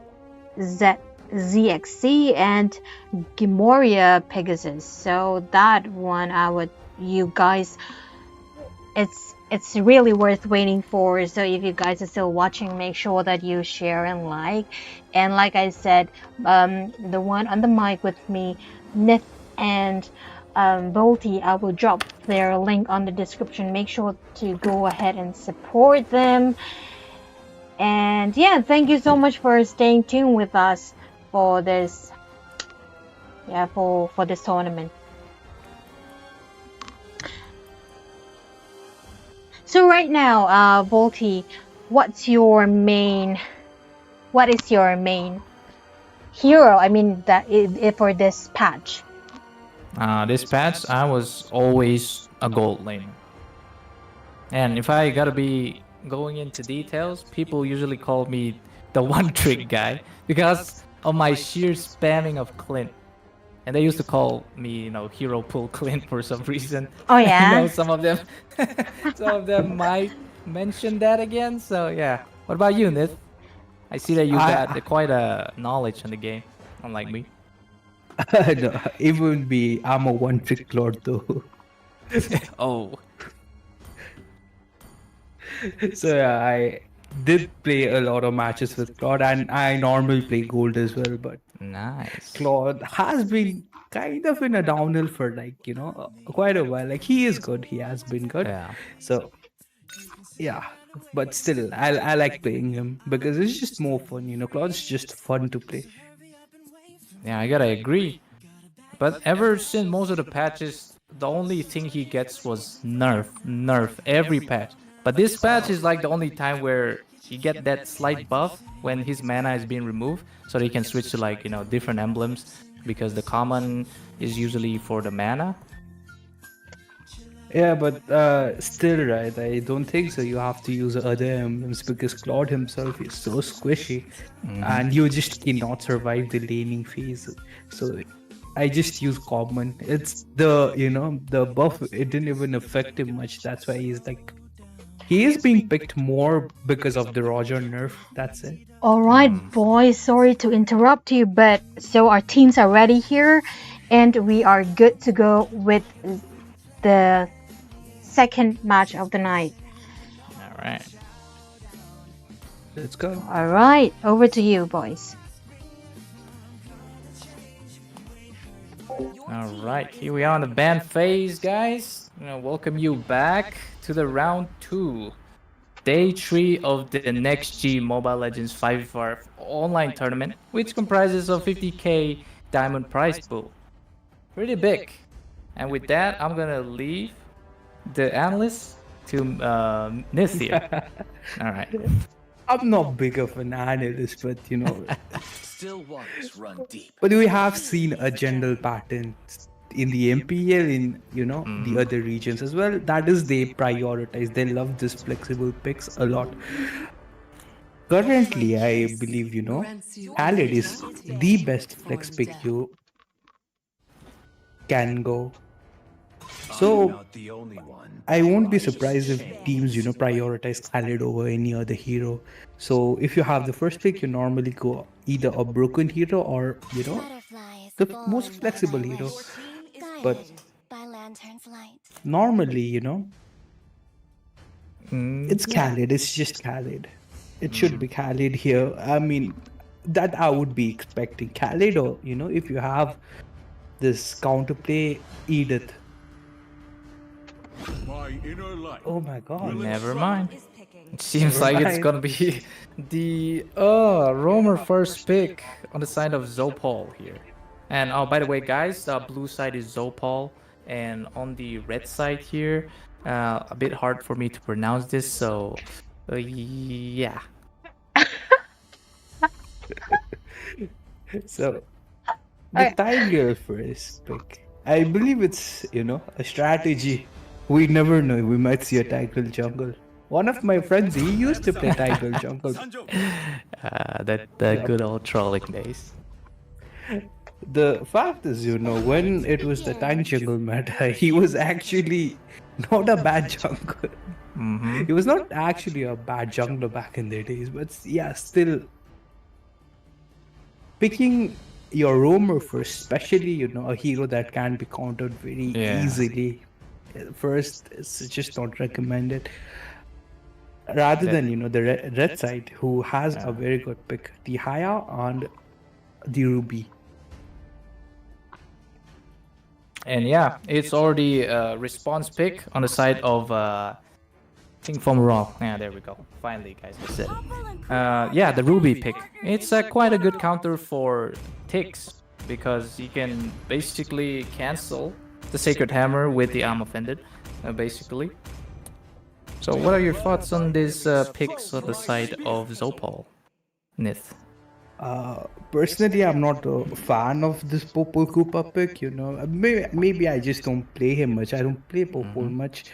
ZXC and Gimoria Pegasus. So that one, you guys, it's really worth waiting for. So if you guys are still watching, make sure that you share and like. And like I said, the one on the mic with me, Nith and Bolty, I will drop their link on the description. Make sure to go ahead and support them. And yeah, thank you so much for staying tuned with us for this, for this tournament. So right now, Volty, what is your main hero? I mean, for this patch. This patch, I was always a gold laner. And if I gotta be going into details, people usually call me the one trick guy because of my sheer spamming of Clint. And they used to call me, hero pull Clint for some reason. Oh I know yeah. some of them, some of them might mention that again. So yeah. What about you, Nith? I see that you got I quite a knowledge on the game, unlike me. no, it would be I'm a one trick lord though. Oh, So yeah, I did play a lot of matches with Claude, and I normally play gold as well. But nice. Claude has been kind of in a downhill for quite a while. Like he is good, he has been good. Yeah. So yeah, but still, I like playing him because it's just more fun. Claude's just fun to play. Yeah, I gotta agree. But ever since most of the patches the only thing he gets was nerf every patch. But this patch is like the only time where he get that slight buff when his mana is being removed, so he can switch to like different emblems because the common is usually for the mana. Yeah, but still, right? I don't think so. You have to use other emblems because Claude himself is so squishy, and you just cannot survive the laning phase. So I just use common. It's the buff. It didn't even affect him much. That's why he is being picked more because of the Roger nerf. That's it. All right, boys, sorry to interrupt you, but so our teams are ready here, and we are good to go with the second match of the night. All right. Let's go. All right, over to you, boys. All right, here we are on the ban phase, guys. Welcome you back to the round 2, day 3 of the Next G Mobile Legends 5v5 online tournament, which comprises of 50k diamond prize pool. Pretty big. And with that, I'm gonna leave the analyst to Nith here. All right. I'm not big of an analyst, but Still waters run deep. but we have seen a general pattern in the MPL, in the other regions as well. That is, they prioritize. They love this flexible picks a lot. Currently, I believe Khaled is the best flex pick you can go. So Not the only one. I won't be surprised if teams, prioritize Khaled over any other hero. So if you have the first pick, you normally go either a broken hero or, the most flexible hero. But normally, it's Khaled. It's just Khaled. It should be Khaled here. I mean, that I would be expecting. Khaled, or, if you have this counterplay, Edith. Oh my god. Never mind. It seems like it's gonna be the Roamer first pick on the side of Zopal here. And oh, by the way, guys, blue side is Zopal, and on the red side here, a bit hard for me to pronounce this, so yeah. So the Tiger first pick. I believe it's a strategy. We never know. We might see a Tiger jungle. One of my friends, he used to play Tiger jungle. That good old trolling days. The fact is, when it was the Tank jungle meta, he was actually not a bad jungle. He was not actually a bad jungler back in the days, but yeah, still picking your roamer first, especially a hero that can be countered very easily. First, it's just not recommended. Rather than the red side, who has a very good pick, the Haya and the Ruby. And yeah, it's already a response pick on the side of King from Raw. Yeah, there we go. Finally, guys, I said it. Yeah, the Ruby pick. It's quite a good counter for ticks because you can basically cancel the Sacred Hammer with the Arm Offended, basically. So what are your thoughts on these picks on the side of Zopal, Nith? Personally, I'm not a fan of this Popol Koopa pick, Maybe I just don't play him much. I don't play Popol much.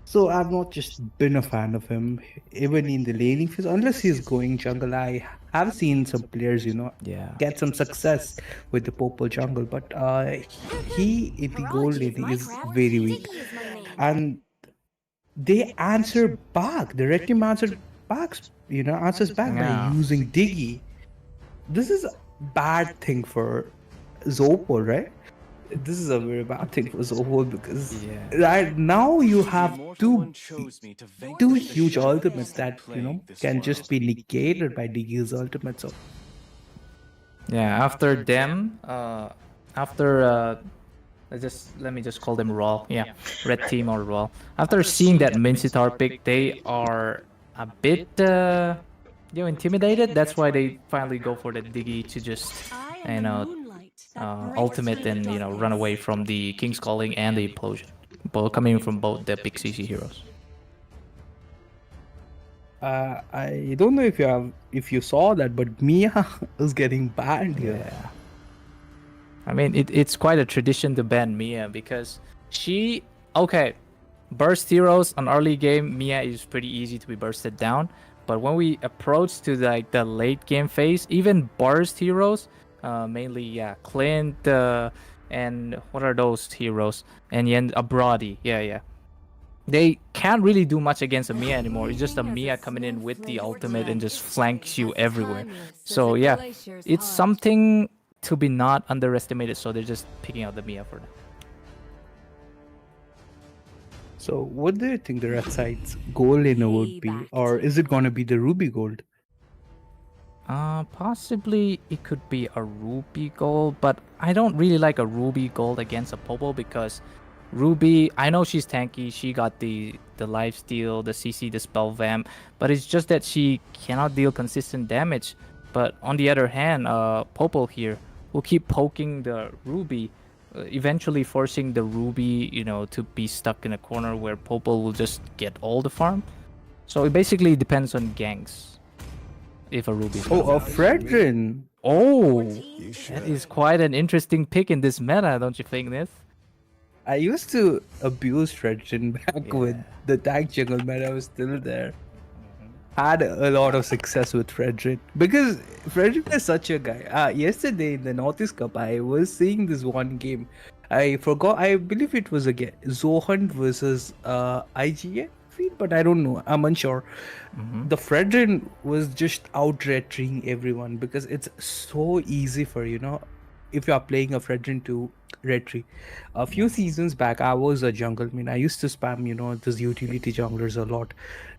So I've not just been a fan of him, even in the laning phase, unless he's going jungle. I have seen some players, get some success with the Popol jungle, but he in the gold laning is very weak. And they answer back. The red team answers back by using Diggy. This is a bad thing for Zopal, right? This is a very bad thing for Zopal because right now you have two huge ultimates that can just be negated by Diggy's ultimate. So yeah, after them, after let me just call them Raw. Yeah, red team or Raw. After seeing that Mincitar pick, they are a bit intimidated. That's why they finally go for the Diggy to just ultimate and run away from the King's Calling and the Implosion, both coming from both the big CC heroes. I don't know if you saw that, but Mia is getting banned here. Yeah. I mean, it's quite a tradition to ban Mia because burst heroes on early game, Mia is pretty easy to be bursted down. But when we approach to the late game phase, even burst heroes, mainly Clint and what are those heroes? And Brody, they can't really do much against a Mia anymore. It's just a Mia coming in with the ultimate and just flanks you everywhere. So yeah, it's something to be not underestimated. So they're just picking out the Mia for now. So what do you think the red side's goal lane would be? Or is it gonna be the Ruby Gold? Possibly it could be a Ruby Gold, but I don't really like a Ruby Gold against a Popo because Ruby, I know she's tanky, she got the lifesteal, the CC, the spell vamp, but it's just that she cannot deal consistent damage. But on the other hand, Popo here will keep poking the Ruby, eventually forcing the Ruby, to be stuck in a corner where Popo will just get all the farm. So it basically depends on ganks. If a Ruby. Oh, a Fredrin. Oh, that is quite an interesting pick in this meta, don't you think, Nith? I used to abuse Fredrin back when the tank jungle meta was still there. Had a lot of success with Fredrin because Fredrin is such a guy. Yesterday in the Northeast Cup, I was seeing this one game. I forgot. I believe it was again Zohan versus IGA feed, but I don't know. I'm unsure. The Fredrin was just out retrying everyone because it's so easy for if you are playing a Fredrin to retry. A few seasons back, I was a jungle. I used to spam those utility junglers a lot.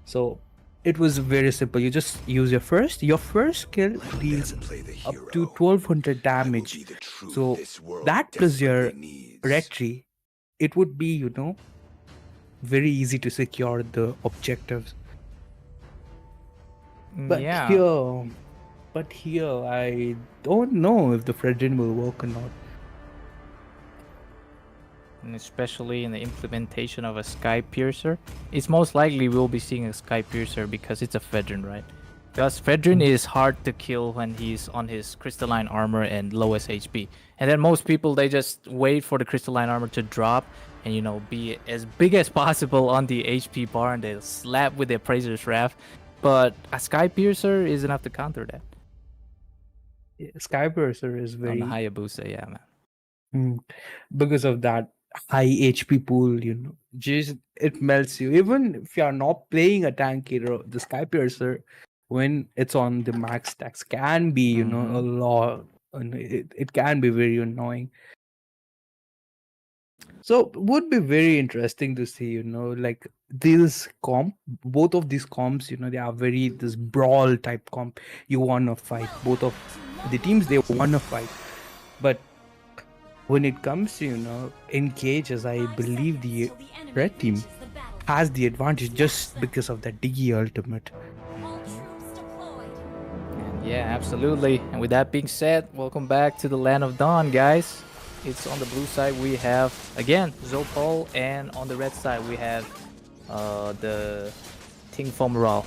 So it was very simple. You just use your first skill deals up to 1200 damage. So that plus your retry, it would be very easy to secure the objectives. But here I don't know if the Fredrin will work or not. And especially in the implementation of a Sky Piercer, it's most likely we'll be seeing a Sky Piercer because it's a Fredrin, right? Because Fredrin is hard to kill when he's on his crystalline armor and lowest HP. And then most people, they just wait for the crystalline armor to drop and be as big as possible on the HP bar, and they'll slap with their Praiser's Wrath. But a Sky Piercer is enough to counter that. Yeah, Sky Piercer is very on the Hayabusa, man. Because of that high HP pool, just it melts you. Even if you are not playing a tank hero, the Sky Piercer, when it's on the max stacks, can be a lot. It can be very annoying. So would be very interesting to see, like these both of these comps, they are very this brawl type comp. You wanna fight. Both of the teams, they wanna fight. But when it comes to, engages, I believe the red team has the advantage just because of that Diggy ultimate. Yeah, absolutely. And with that being said, welcome back to the Land of Dawn, guys. It's on the blue side, we have, again, Zopal, and on the red side, we have the Ting Fomoral.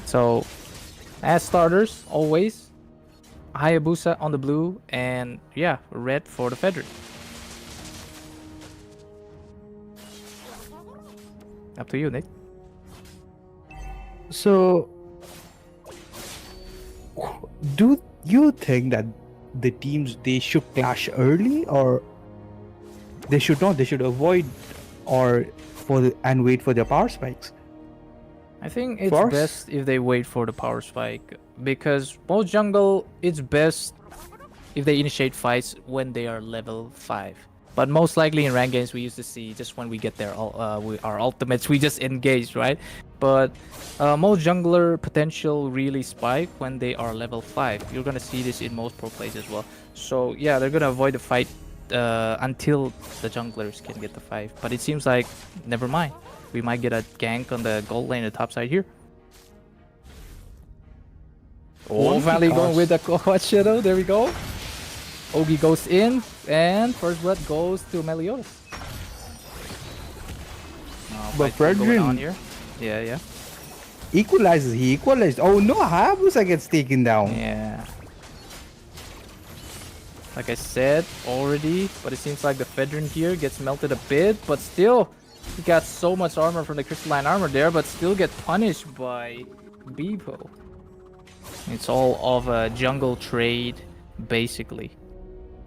So, as starters, always, Hayabusa on the blue, and red for the Fedrin. Up to you, Nick. So, do you think that the teams, they should clash early, or they should not? They should avoid and wait for their power spikes? I think it's best if they wait for the power spike, because most jungle, it's best if they initiate fights when they are level 5. But most likely in ranked games, we used to see just when we get there, our ultimates, we just engage, right? But most jungler potential really spike when they are level 5. You're gonna see this in most pro plays as well. So yeah, they're gonna avoid the fight until the junglers can get the 5. But it seems like, never mind. We might get a gank on the gold lane, the top side here. Oh, Valley going with the Quad Shadow. There we go. Ogi goes in, and first blood goes to Meliodas. But Fight going on Fredrin here. Yeah, yeah. equalizes. He equalized. Oh no, Hayabusa gets taken down. Yeah. Like I said already, but it seems like the Fedrin here gets melted a bit, but still, he got so much armor from the crystalline armor there, but still get punished by Beepo. It's all of a jungle trade, basically,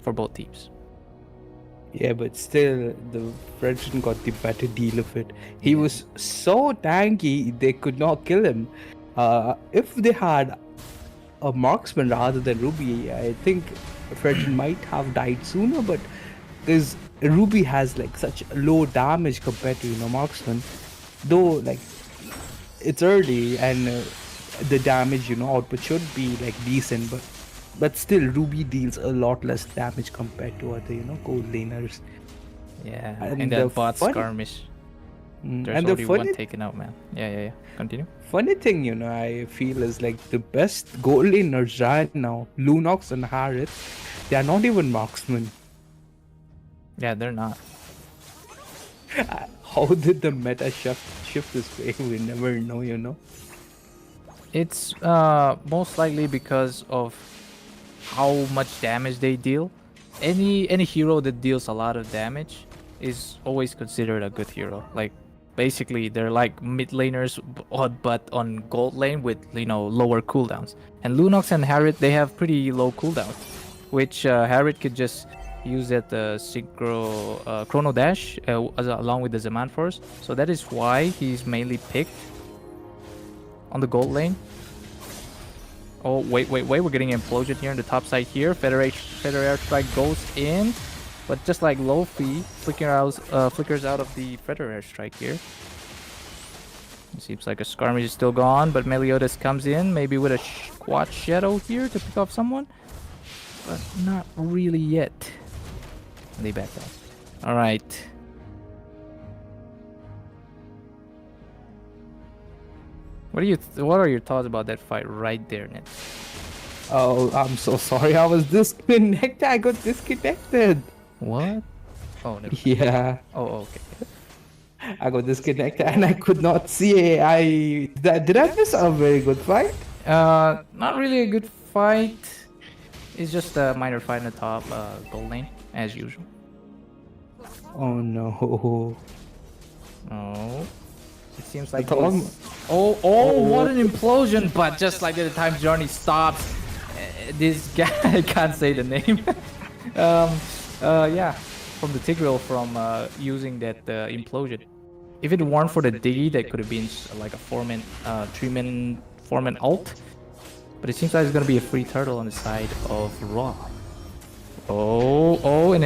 for both teams. Yeah, but still, the Fredrin got the better deal of it. He was so tanky, they could not kill him. If they had a marksman rather than Ruby, I think Fredrin might have died sooner, but because Ruby has like such low damage compared to marksman, though like it's early and the damage output should be like decent, but still Ruby deals a lot less damage compared to other gold laners. Yeah, And and the that bot fun- skirmish. There's and the already one funny taken out, man. Yeah. Continue. funny thing I feel is like the best gold laners right now, Lunox and Harith, they are not even marksmen. Yeah, they're not. How did the meta shift this way? We never know. It's most likely because of how much damage they deal. Any hero that deals a lot of damage is always considered a good hero. Like basically they're like mid laners but on gold lane with lower cooldowns. And Lunox and Harith, they have pretty low cooldowns, which Harith could just use that synchro chrono dash along with the Zaman Force. So that is why he's mainly picked on the gold lane. Oh, wait. We're getting an implosion here on the top side here. Feather Air Strike goes in. But just like Lofi, flickers out of the Feather Air Strike here. It seems like a skirmish is still gone, but Meliodas comes in, maybe with a Quad Shadow here to pick off someone. But not really yet. They back out. Alright. What are your thoughts about that fight right there, Ned? Oh, I'm so sorry. I was disconnected. I got disconnected. What? Oh, no. Yeah, Oh, okay. I got disconnected and I could not see. Did I miss a very good fight? Not really a good fight. It's just a minor fight in the top gold lane, as usual. Oh no. Oh. It seems like thought- what an implosion! But just like the time journey stops, this guy, I can't say the name. Yeah, from the Tigreal from using that implosion. If it weren't for the Diggy, that could have been like a 4-man ult. But it seems like it's gonna be a free turtle on the side of Raw. Oh, and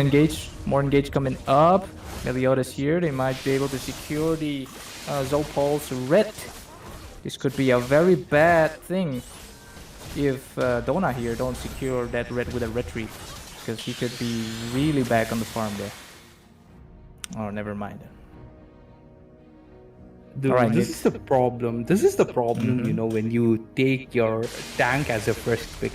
more engage coming up. Meliodas here, they might be able to secure the Zopol's red. This could be a very bad thing if Dona here don't secure that red with a retreat, because he could be really back on the farm there. Oh, never mind. Dude, Alright, this is the problem. When you take your tank as your first pick.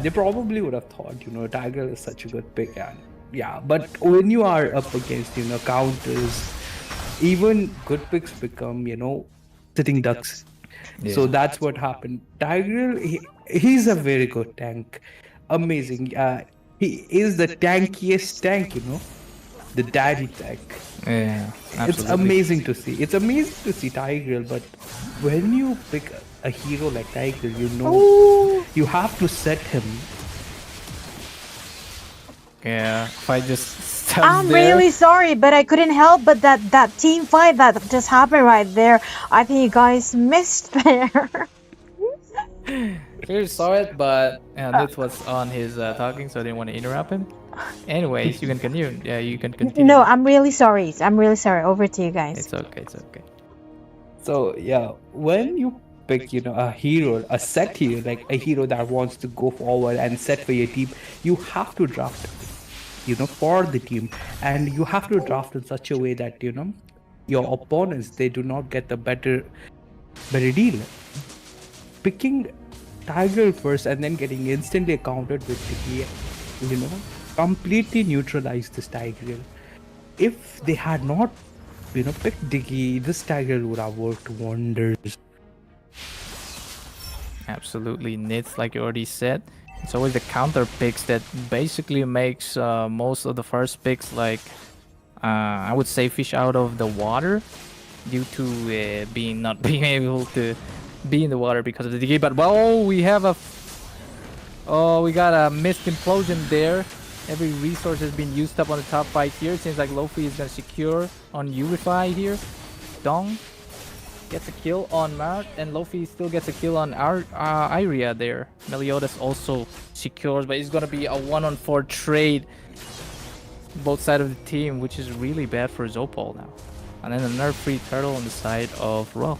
They probably would have thought, Tiger is such a good pick. And yeah, but when you are up against, counters, even good picks become, sitting ducks. So that's what happened. Tiger, he's a very good tank. Amazing. He is the tankiest tank, the daddy tank. Yeah, It's amazing to see. It's amazing to see Tiger, but when you pick a hero like Tiger, you have to set him. Yeah, if I just I'm really sorry, but I couldn't help but that team fight that just happened right there. I think you guys missed there. Clearly saw it, but Nith was on his talking, so I didn't want to interrupt him. Anyways, you can continue. Yeah, you can continue. No, I'm really sorry. Over to you guys. It's okay. So yeah, when you pick, a hero, a set hero, like a hero that wants to go forward and set for your team, you have to draft, for the team, and you have to draft in such a way that your opponents, they do not get the better deal. Picking Tiger first and then getting instantly countered with the you know, completely neutralized this Tigreal. If they had not, picked Diggy, this Tigreal would have worked wonders. Absolutely, Nith, like you already said. It's always the counter picks that basically makes most of the first picks like I would say fish out of the water due to being not being able to be in the water because of the decay. But well, we have we got a missed implosion there. Every resource has been used up on the top fight here. It seems like Lofi is gonna secure on Urify here. Dong gets a kill on Mart, and Lofi still gets a kill on Iria there. Meliodas also secures, but it's gonna be a 1-on-4 trade both sides of the team, which is really bad for Zopal now. And then another free turtle on the side of Raw.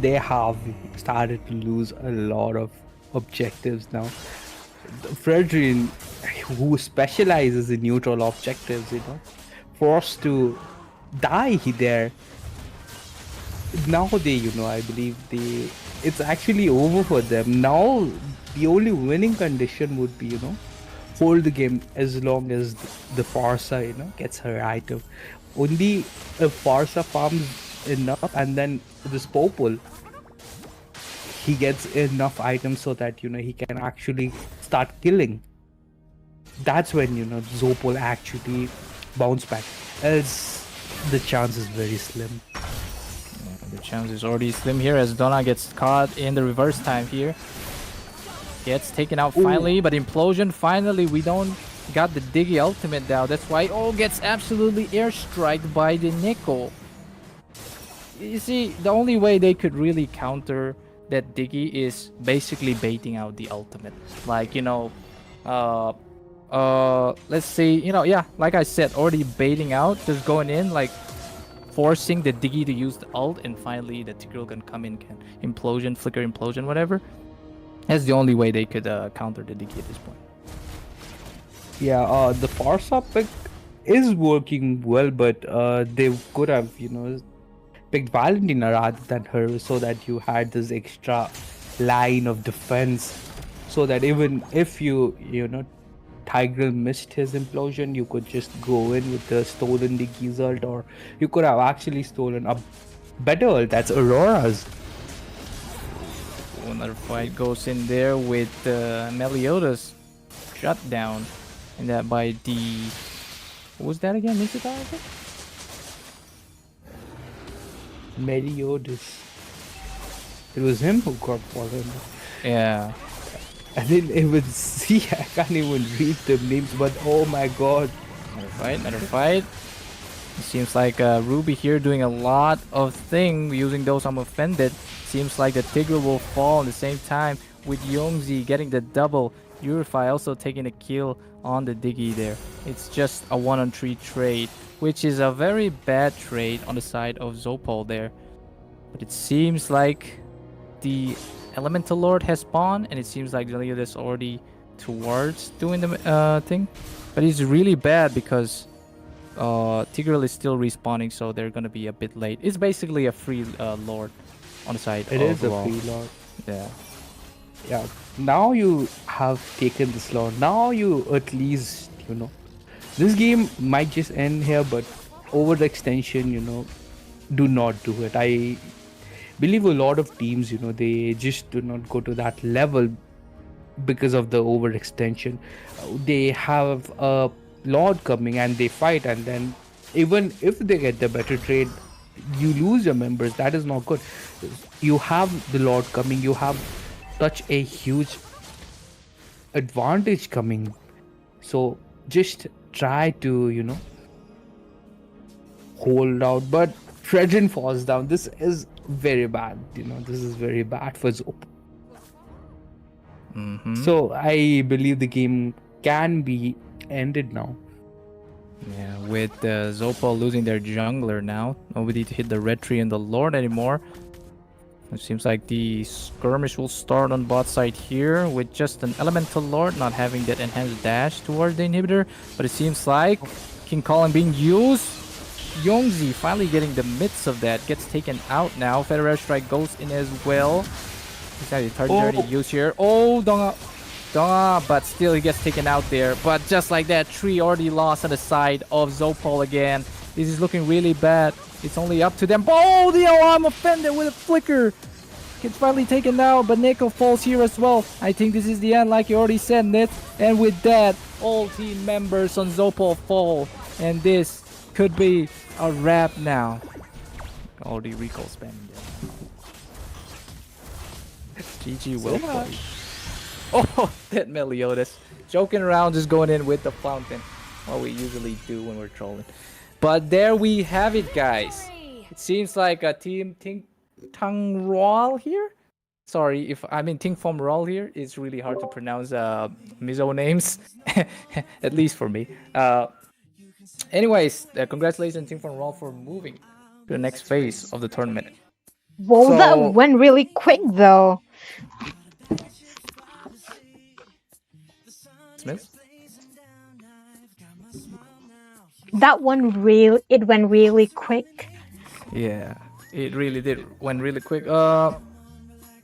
They have started to lose a lot of objectives now. Fredrin, who specializes in neutral objectives, forced to die there. Now I believe it's actually over for them. Now the only winning condition would be, hold the game as long as the Farsa, gets her item. Only if Farsa farms enough and then this Popol, he gets enough items so that, he can actually start killing. That's when, Zopol actually bounce back. Else, the chance is very slim. The chance is already slim here as Donna gets caught in the reverse time here. Gets taken out finally, but implosion finally we don't got the Diggy ultimate now. That's why gets absolutely airstriked by the Nico. You see, the only way they could really counter that Diggy is basically baiting out the ultimate. Like, let's say, yeah, like I said, already baiting out, just going in, like forcing the Diggy to use the ult, and finally the Tigreal can come in, can implosion, flicker implosion, whatever. That's the only way they could counter the Diggy at this point. Yeah, the Farsa pick is working well, but they could have, picked Valentina rather than her, so that you had this extra line of defense, so that even if Tigreal missed his implosion, you could just go in with the stolen Diggy's ult, or you could have actually stolen a better ult, that's Aurora's. Another fight goes in there with Meliodas shut down, and that by the... What was that again? Mr. Meliodas. It was him who got fallen. Yeah. I didn't even see, I can't even read the names, but oh my god. Another fight. It seems like Ruby here doing a lot of things using those I'm offended. Seems like the Tigreal will fall at the same time with Yongzi getting the double. Urify also taking a kill on the Diggy there. It's just a 1-on-3 trade, which is a very bad trade on the side of Zopal there. But it seems like the Elemental Lord has spawned, and it seems like Meliodas is already towards doing the thing. But it's really bad because Tigreal is still respawning, so they're gonna be a bit late. It's basically a free Lord on the side. It is a free Lord. Yeah. Yeah. Now you have taken this Lord. Now you at least, this game might just end here, but over the extension, do not do it. I believe a lot of teams, they just do not go to that level because of the overextension. They have a Lord coming and they fight, and then even if they get the better trade, you lose your members. That is not good. You have the Lord coming, you have such a huge advantage coming, so just try to hold out. But Fredrin falls down. This is very bad. This is very bad for Zop. So I believe the game can be ended now. Yeah, with Zopal losing their jungler now. Nobody to hit the red tree and the Lord anymore. It seems like the skirmish will start on bot side here with just an Elemental Lord not having that enhanced dash towards the inhibitor. But it seems like King Colin being used. Yongzi finally getting the midst of that. Gets taken out now. Federer Strike goes in as well. He's got the target already used here. Oh, Donga. But still he gets taken out there. But just like that, Tree already lost on the side of Zopal again. This is looking really bad. It's only up to them. Oh, the alarm offended with a flicker. Gets finally taken out, but Nico falls here as well. I think this is the end, like you already said, Nit. And with that, all team members on Zopal fall. And this could be a wrap now. Already recall spamming there. GG will play. Oh, that Meliodas. Joking around, just going in with the fountain. What we usually do when we're trolling. But there we have it, guys. It seems like a team Tang Roal here. Sorry if I mean Ting Fom Roal here. It's really hard to pronounce Mizo names, at least for me. Anyways, congratulations Ting Fom Roal for moving to the next phase of the tournament. Whoa, So- that went really quick though. Smith? That one it went really quick. Yeah, it really did. Went really quick.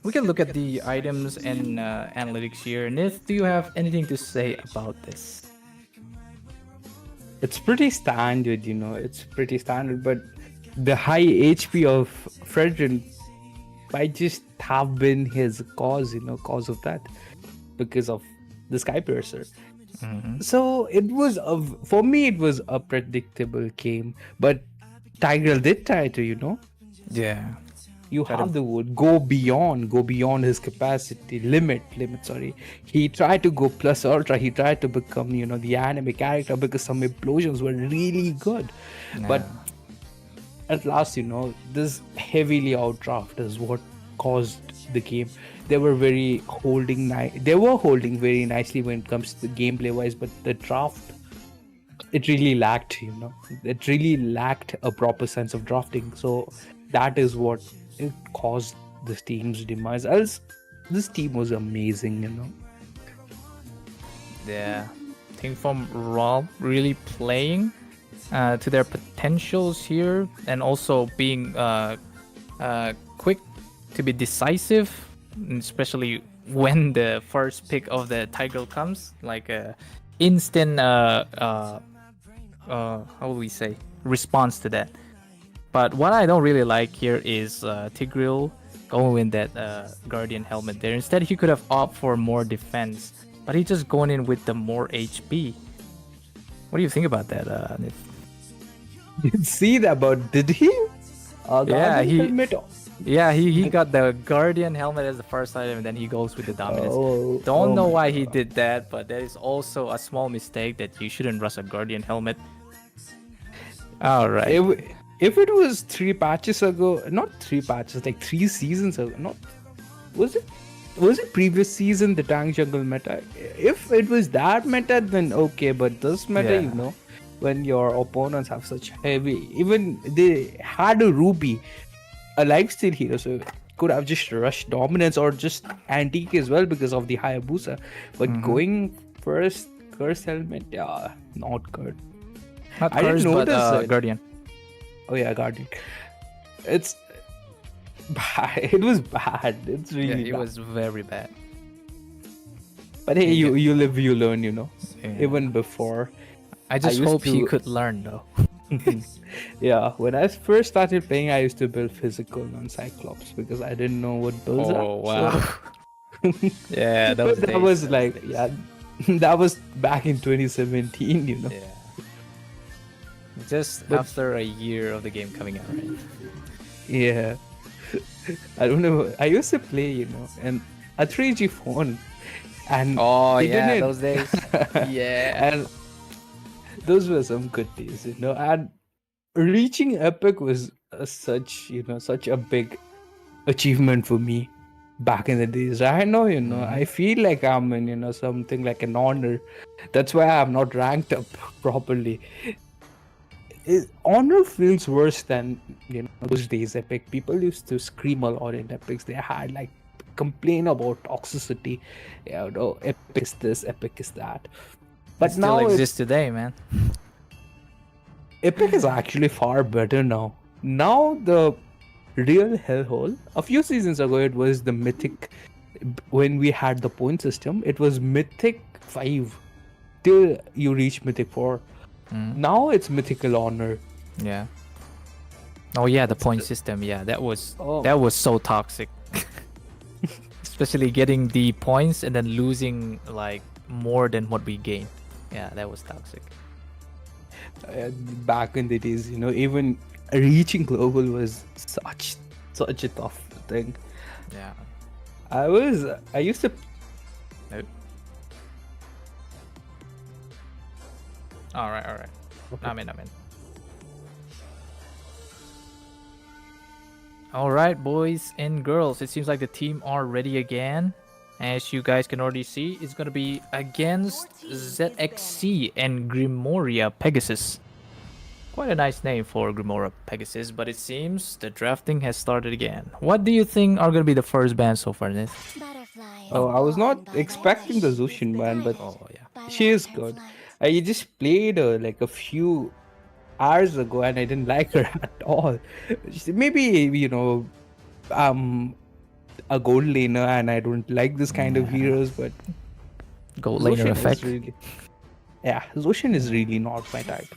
We can look at the items and analytics here. Nith, do you have anything to say about this? It's pretty standard, you know. It's pretty standard, but the high HP of Fredrin might just have been his cause, you know, cause of that, because of the Sky Piercer. So it was for me it was a predictable game, but Tigreal did try to, you know. Yeah. You have the word go beyond his capacity limit. Sorry, he tried to go plus ultra. He tried to become, you know, the anime character because some implosions were really good, but at last, you know, this heavily outdraft is what caused the game. They were holding very nicely when it comes to the gameplay wise, but the draft, it really lacked, you know. It really lacked a proper sense of drafting. So that is what it caused this team's demise. Else, this team was amazing, you know. Yeah. Ting Fom Roal really playing to their potentials here, and also being quick to be decisive, especially when the first pick of the Tigreal comes, like instant how would we say, response to that. But what I don't really like here is Tigreal going with that Guardian helmet there. Instead, he could have opted for more defense, but he's just going in with the more HP. What do you think about that, Nif? Did see that, but did he? Yeah, he- helmet? Yeah, he got the Guardian helmet as the first item, and then he goes with the Dominance. Oh, Don't oh know my why he did that, but that is also a small mistake that you shouldn't rush a Guardian helmet. All right. If it was 3 patches ago, not 3 patches, like 3 seasons ago, not was it previous season the tank jungle meta? If it was that meta, then okay, but this meta, Yeah. you know, when your opponents have such heavy, even they had a Ruby, a lifesteal hero, so could have just rushed dominance or just antique as well because of the Hayabusa. But going first curse helmet, yeah, not good. Not I didn't Curse, but notice it. Guardian. Oh yeah, Guardian. It's bad. It was bad. It's Yeah, really it bad. was very bad. But hey, you live, you learn, you know. Yeah. Even before. I just used hope he to- could learn though. Yeah, when I first started playing, I used to build physical on Cyclops because I didn't know what builds are. Oh wow. Yeah, But those that days. was like, yeah, that was back in 2017, you know. Yeah. Just after a year of the game coming out, right? Yeah. I don't know. I used to play, you know, and a 3G phone. And Oh yeah, internet- those days. Yeah. And those were some good days, you know. And reaching Epic was such a big achievement for me back in the days. I know, you know, I feel like I'm in, you know, something like an honor. That's why I'm not ranked up properly. Honor feels worse than, you know, those days. Epic people used to scream a lot in Epics. They had like complain about toxicity. Yeah, you know, Epic is this, Epic is that. But It now still it's- exists today, man. Epic is actually far better now. Now the real hellhole. A few seasons ago, it was the mythic when we had the point system, it was Mythic 5 till you reach Mythic 4. Now it's Mythical Honor. Yeah. Oh yeah, the point system. Yeah, that was so toxic. Especially getting the points and then losing like more than what we gain. Yeah, that was toxic. Back in the days, even reaching global was such a tough thing. Yeah. I used to. Nope. All right. Okay. I'm in. All right, boys and girls. It seems like the team are ready again. As you guys can already see, it's gonna be against ZXC and Grimoria Pegasus. Quite a nice name for Grimoria Pegasus, but it seems the drafting has started again. What do you think are gonna be the first band so far, Nith? Oh, I was not expecting the Zushin one, but she is good. I just played her like a few hours ago and I didn't like her at all. Maybe, a gold laner and I don't like this kind of heroes, but Gold laner Zushin effect. Zushin is really not my type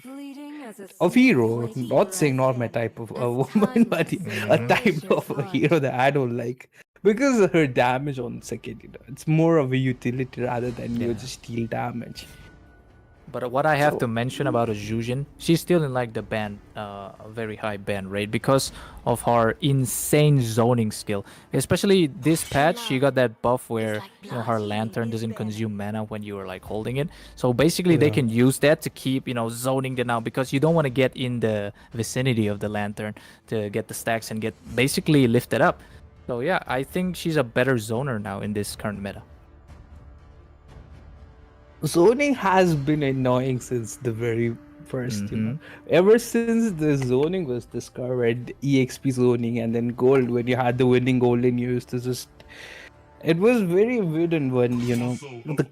of hero. Not saying not my type of a woman, but a type of a hero that I don't like. Because of her damage on second, it's more of a utility rather than just steal damage. But what I have to mention about a Jujin, she's still in like the ban, very high ban rate because of her insane zoning skill. Especially this patch, she got that buff where her lantern doesn't consume mana when you are like holding it. So basically, they can use that to keep zoning them out because you don't want to get in the vicinity of the lantern to get the stacks and get basically lifted up. So yeah, I think she's a better zoner now in this current meta. Zoning has been annoying since the very first, Ever since the zoning was discovered, EXP zoning and then gold, when you had the winning golden, you used to just. It was very wooden when, the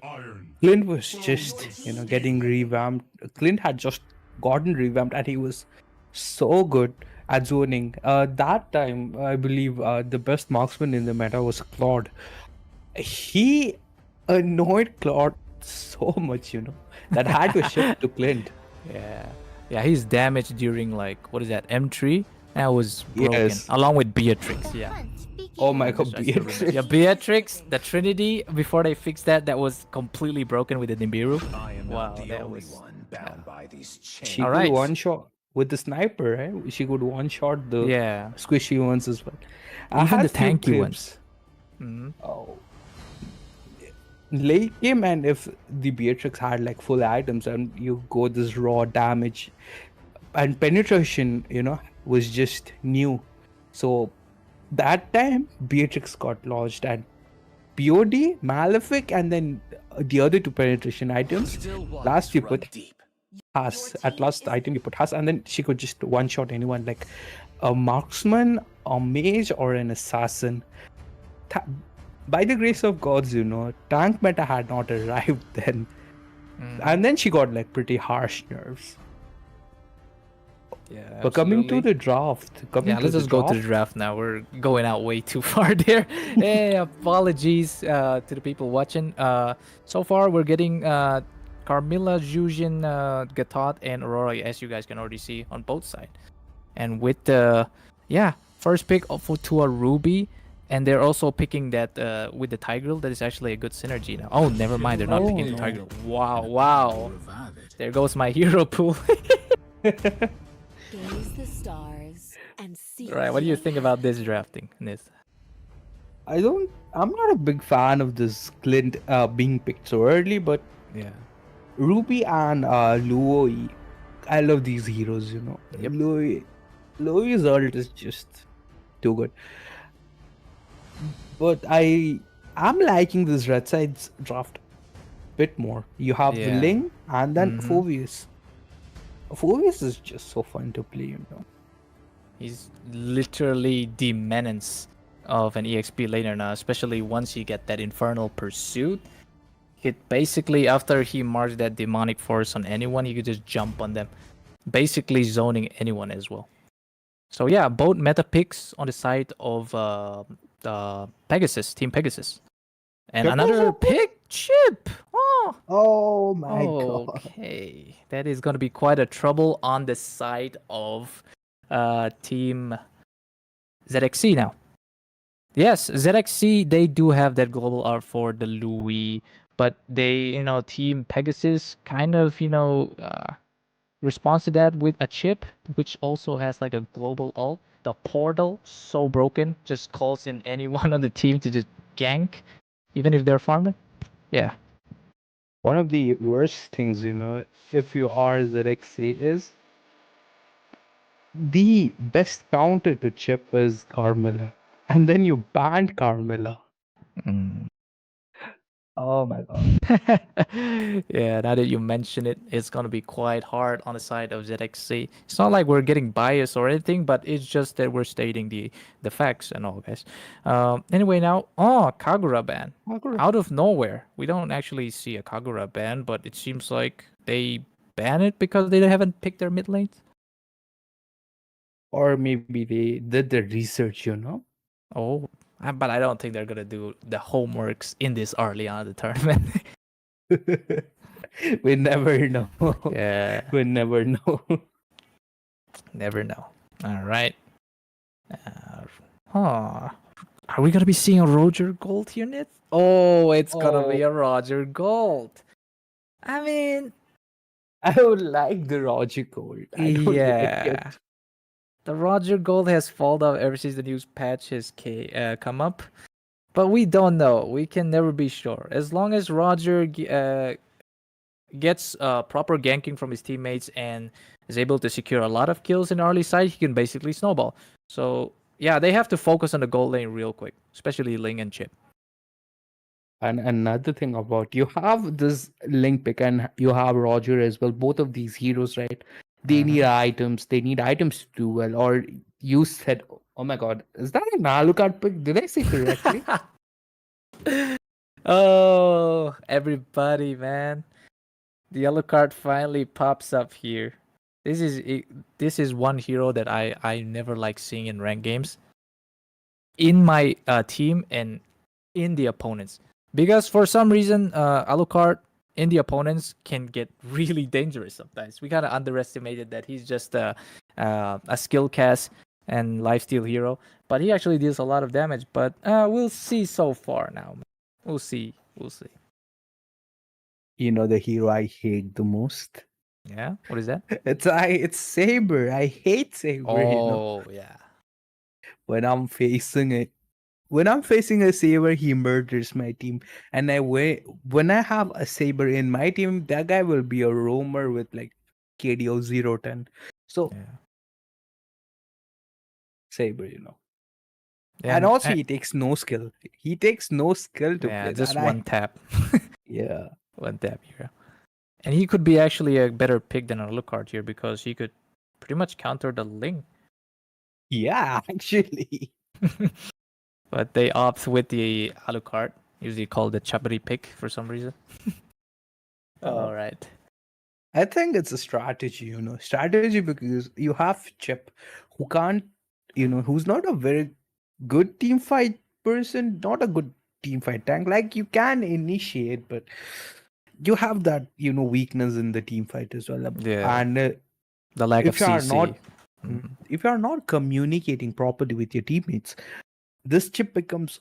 Clint was just, getting revamped. Clint had just gotten revamped and he was so good at zoning. That time, I believe the best marksman in the meta was Claude. He annoyed Claude so much, that had to shift to Clint. Yeah, he's damaged during like what is that M3? That was broken along with Beatrix. Yeah. Oh my god, Beatrix. Yeah, Beatrix, the Trinity. Before they fixed that was completely broken with the Nibiru. I am Wow, not the that only was one bound by these chains. She Alright. could one shot with the sniper, right? She could one shot the squishy ones as well. I Even had the few tanky clips. ones. Oh. Late game, and if the Beatrix had like full items and you go this raw damage and penetration, was just new. So that time Beatrix got launched and POD, Malefic, and then the other two penetration items. Still Last you run put deep. Has. At last item you put Has, and then she could just one shot anyone like a marksman, a mage, or an assassin. By the grace of gods, tank meta had not arrived then. And then she got like pretty harsh nerves. Yeah. But coming to the draft. Let's just go to the draft now. We're going out way too far there. Hey, apologies to the people watching. So far, we're getting Carmilla, Jujin, Gatot, and Aurora, as you guys can already see on both sides. And with the, first pick to a Ruby. And they're also picking that with the Tigreal. That is actually a good synergy now. Oh, never mind. They're not picking the Tigreal. Wow. There goes my hero pool. Gaze the stars and see. Right, what do you think about this drafting, Nith? I'm not a big fan of this Clint being picked so early, but Ruby and Luoi, I love these heroes, Yep. Luoi's ult is just too good. But I'm liking this Red Side's draft a bit more. You have the Ling and then Phoveus. Phoveus is just so fun to play, He's literally the menace of an EXP laner now, especially once you get that Infernal Pursuit. It basically, after he marks that demonic force on anyone, you could just jump on them. Basically zoning anyone as well. So yeah, both meta picks on the side of Pegasus, Team Pegasus. And Chip was another a pick? pick chip. Oh my god. Okay. That is going to be quite a trouble on the side of Team ZXC now. Yes, ZXC, they do have that global art for the Louis, but they, Team Pegasus kind of, responds to that with a chip, which also has like a global ult. The portal, so broken, just calls in anyone on the team to just gank, even if they're farming. Yeah. One of the worst things, if you are ZXC is the best counter to chip is Carmilla. And then you banned Carmilla. Mm. Oh my god. Yeah, now that you mention it, it's gonna be quite hard on the side of ZXC. It's not like we're getting biased or anything, but it's just that we're stating the facts and all, guys. Anyway, now, Kagura ban. Kagura. Out of nowhere. We don't actually see a Kagura ban, but it seems like they ban it because they haven't picked their mid lanes. Or maybe they did their research, Oh, but I don't think they're gonna do the homeworks in this early on the tournament. We never know. Yeah. We never know. Never know. All right. Are we gonna be seeing a Roger Gold here, Nit? Oh, it's gonna be a Roger Gold. I mean, I would like the Roger Gold. I don't like it. The Roger Gold has fallen off ever since the news patch has come up, but we don't know. We can never be sure. As long as Roger gets proper ganking from his teammates and is able to secure a lot of kills in the early side, he can basically snowball. So yeah, they have to focus on the gold lane real quick, especially Ling and Chip. And another thing about you have this Link pick and you have Roger as well. Both of these heroes, right? They need items. They need items to do well. Or you said, oh my god, is that an Alucard pick? Did I say correctly? Oh, everybody, man. The yellow card finally pops up here. This is one hero that I never like seeing in ranked games. In my team and in the opponents. Because for some reason, Alucard in the opponents can get really dangerous sometimes. We kind of underestimated that he's just a skill cast and lifesteal hero, but he actually deals a lot of damage. But we'll see so far now. We'll see. The hero I hate the most. Yeah, what is that? It's Saber. I hate Saber. Oh yeah. When I'm facing a Saber, he murders my team. And when I have a Saber in my team, that guy will be a roamer with like KDO 010. So Yeah. Saber, and also he takes no skill. He takes no skill to play. Just that. one tap. Yeah. One tap hero. And he could be actually a better pick than Alucard here because he could pretty much counter the Ling. Yeah, actually. But they opt with the Alucard, usually called the Chabri pick for some reason. All right. I think it's a strategy, strategy because you have Chip who can't, who's not a very good team fight person, not a good team fight tank. Like you can initiate, but you have that, weakness in the team fight as well. Yeah. And the lack of if you are CC. if you are not communicating properly with your teammates, this Chip becomes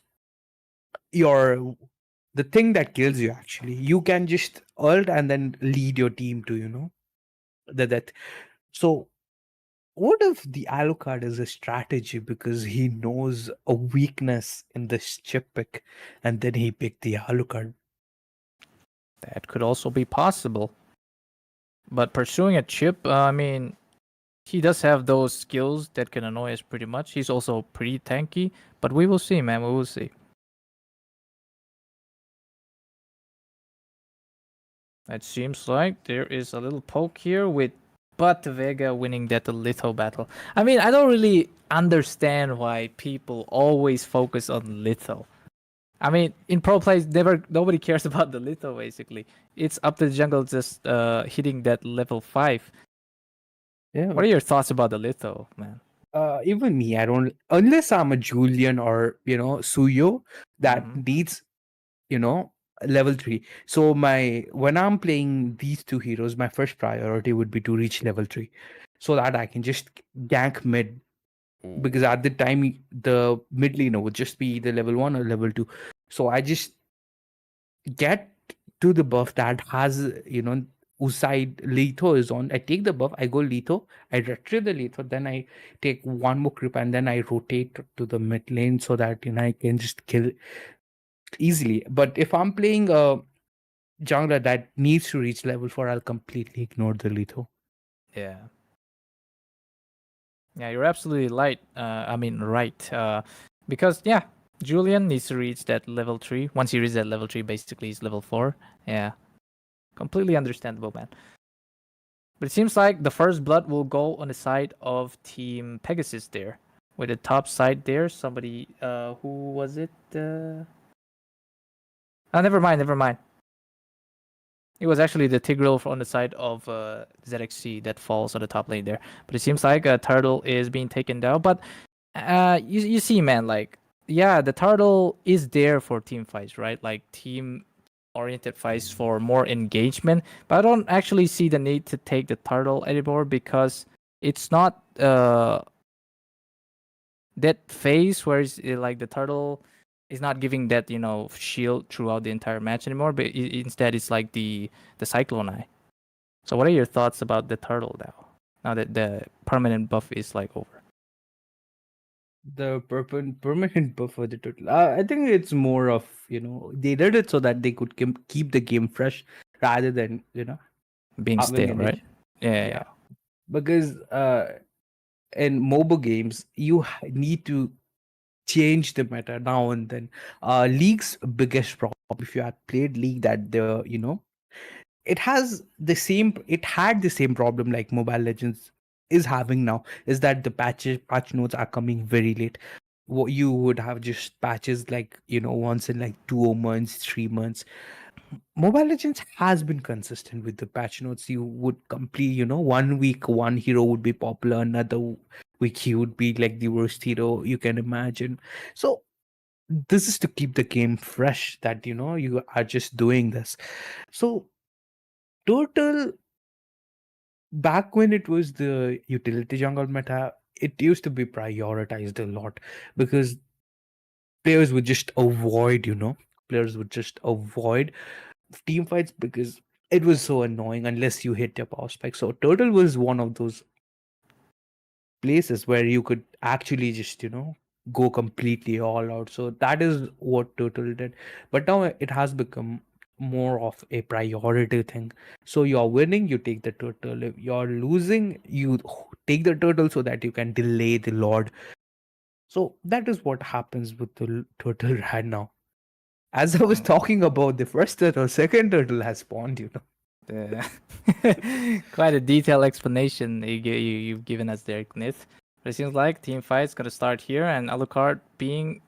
the thing that kills you. Actually, you can just ult and then lead your team to that. So what if the Alucard is a strategy because he knows a weakness in this Chip pick and then he picked the Alucard? That could also be possible. But pursuing a Chip, I mean, he does have those skills that can annoy us pretty much. He's also pretty tanky, but we will see, man. We will see. It seems like there is a little poke here with But Vega winning that Litho battle. I mean, I don't really understand why people always focus on Litho. I mean, in pro plays, nobody cares about the Litho, basically. It's up to the jungle just hitting that level 5. Yeah. What are your thoughts about the Litho, man? Even me, I don't, unless I'm a Julian or Suyo that needs level 3. So when I'm playing these two heroes, my first priority would be to reach level 3 so that I can just gank mid, because at the time the mid laner would just be either level 1 or level 2. So I just get to the buff that has, whose side Letho is on. I take the buff, I go Letho, I retrieve the Letho, then I take one more creep and then I rotate to the mid lane so that I can just kill easily. But if I'm playing a jungler that needs to reach level 4, I'll completely ignore the Letho. Yeah. Yeah, you're absolutely right. Because yeah, Julian needs to reach that level 3. Once he reaches that level 3, basically he's level 4. Yeah. Completely understandable, man. But it seems like the first blood will go on the side of Team Pegasus there. With the top side there, somebody who was it? Oh, never mind. It was actually the Tigreal on the side of ZXC that falls on the top lane there. But it seems like a turtle is being taken down. But you see, man, like, yeah, the turtle is there for team fights, right? Like team oriented fights for more engagement. But I don't actually see the need to take the turtle anymore because it's not that phase where it's like the turtle is not giving that shield throughout the entire match anymore, but instead it's like the cyclone eye. So what are your thoughts about the turtle now that the permanent buff is like over? The permanent buff for the turtle, I think it's more of, they did it so that they could keep the game fresh rather than Being having stale, an right? issue. Yeah. Because in MOBA games, you need to change the meta now and then. League's biggest problem, if you have played League, that it had the same problem like Mobile Legends is having now, is that the patch notes are coming very late. What you would have just patches like once in like 2 months, 3 months. Mobile Legends has been consistent with the patch notes. You would complete, 1 week, one hero would be popular, another week he would be like the worst hero you can imagine. So this is to keep the game fresh, that you are just doing this. So total, back when it was the utility jungle meta, it used to be prioritized a lot because players would just avoid, team fights because it was so annoying unless you hit your power spike. So Turtle was one of those places where you could actually just, go completely all out. So that is what Turtle did. But now it has become more of a priority thing. So you're winning, you take the turtle. If you're losing, you take the turtle so that you can delay the Lord. So that is what happens with the turtle right now. As I was talking about the first turtle, second turtle has spawned, Quite a detailed explanation you've given us there, Knith. But it seems like team fight's gonna start here, and Alucard being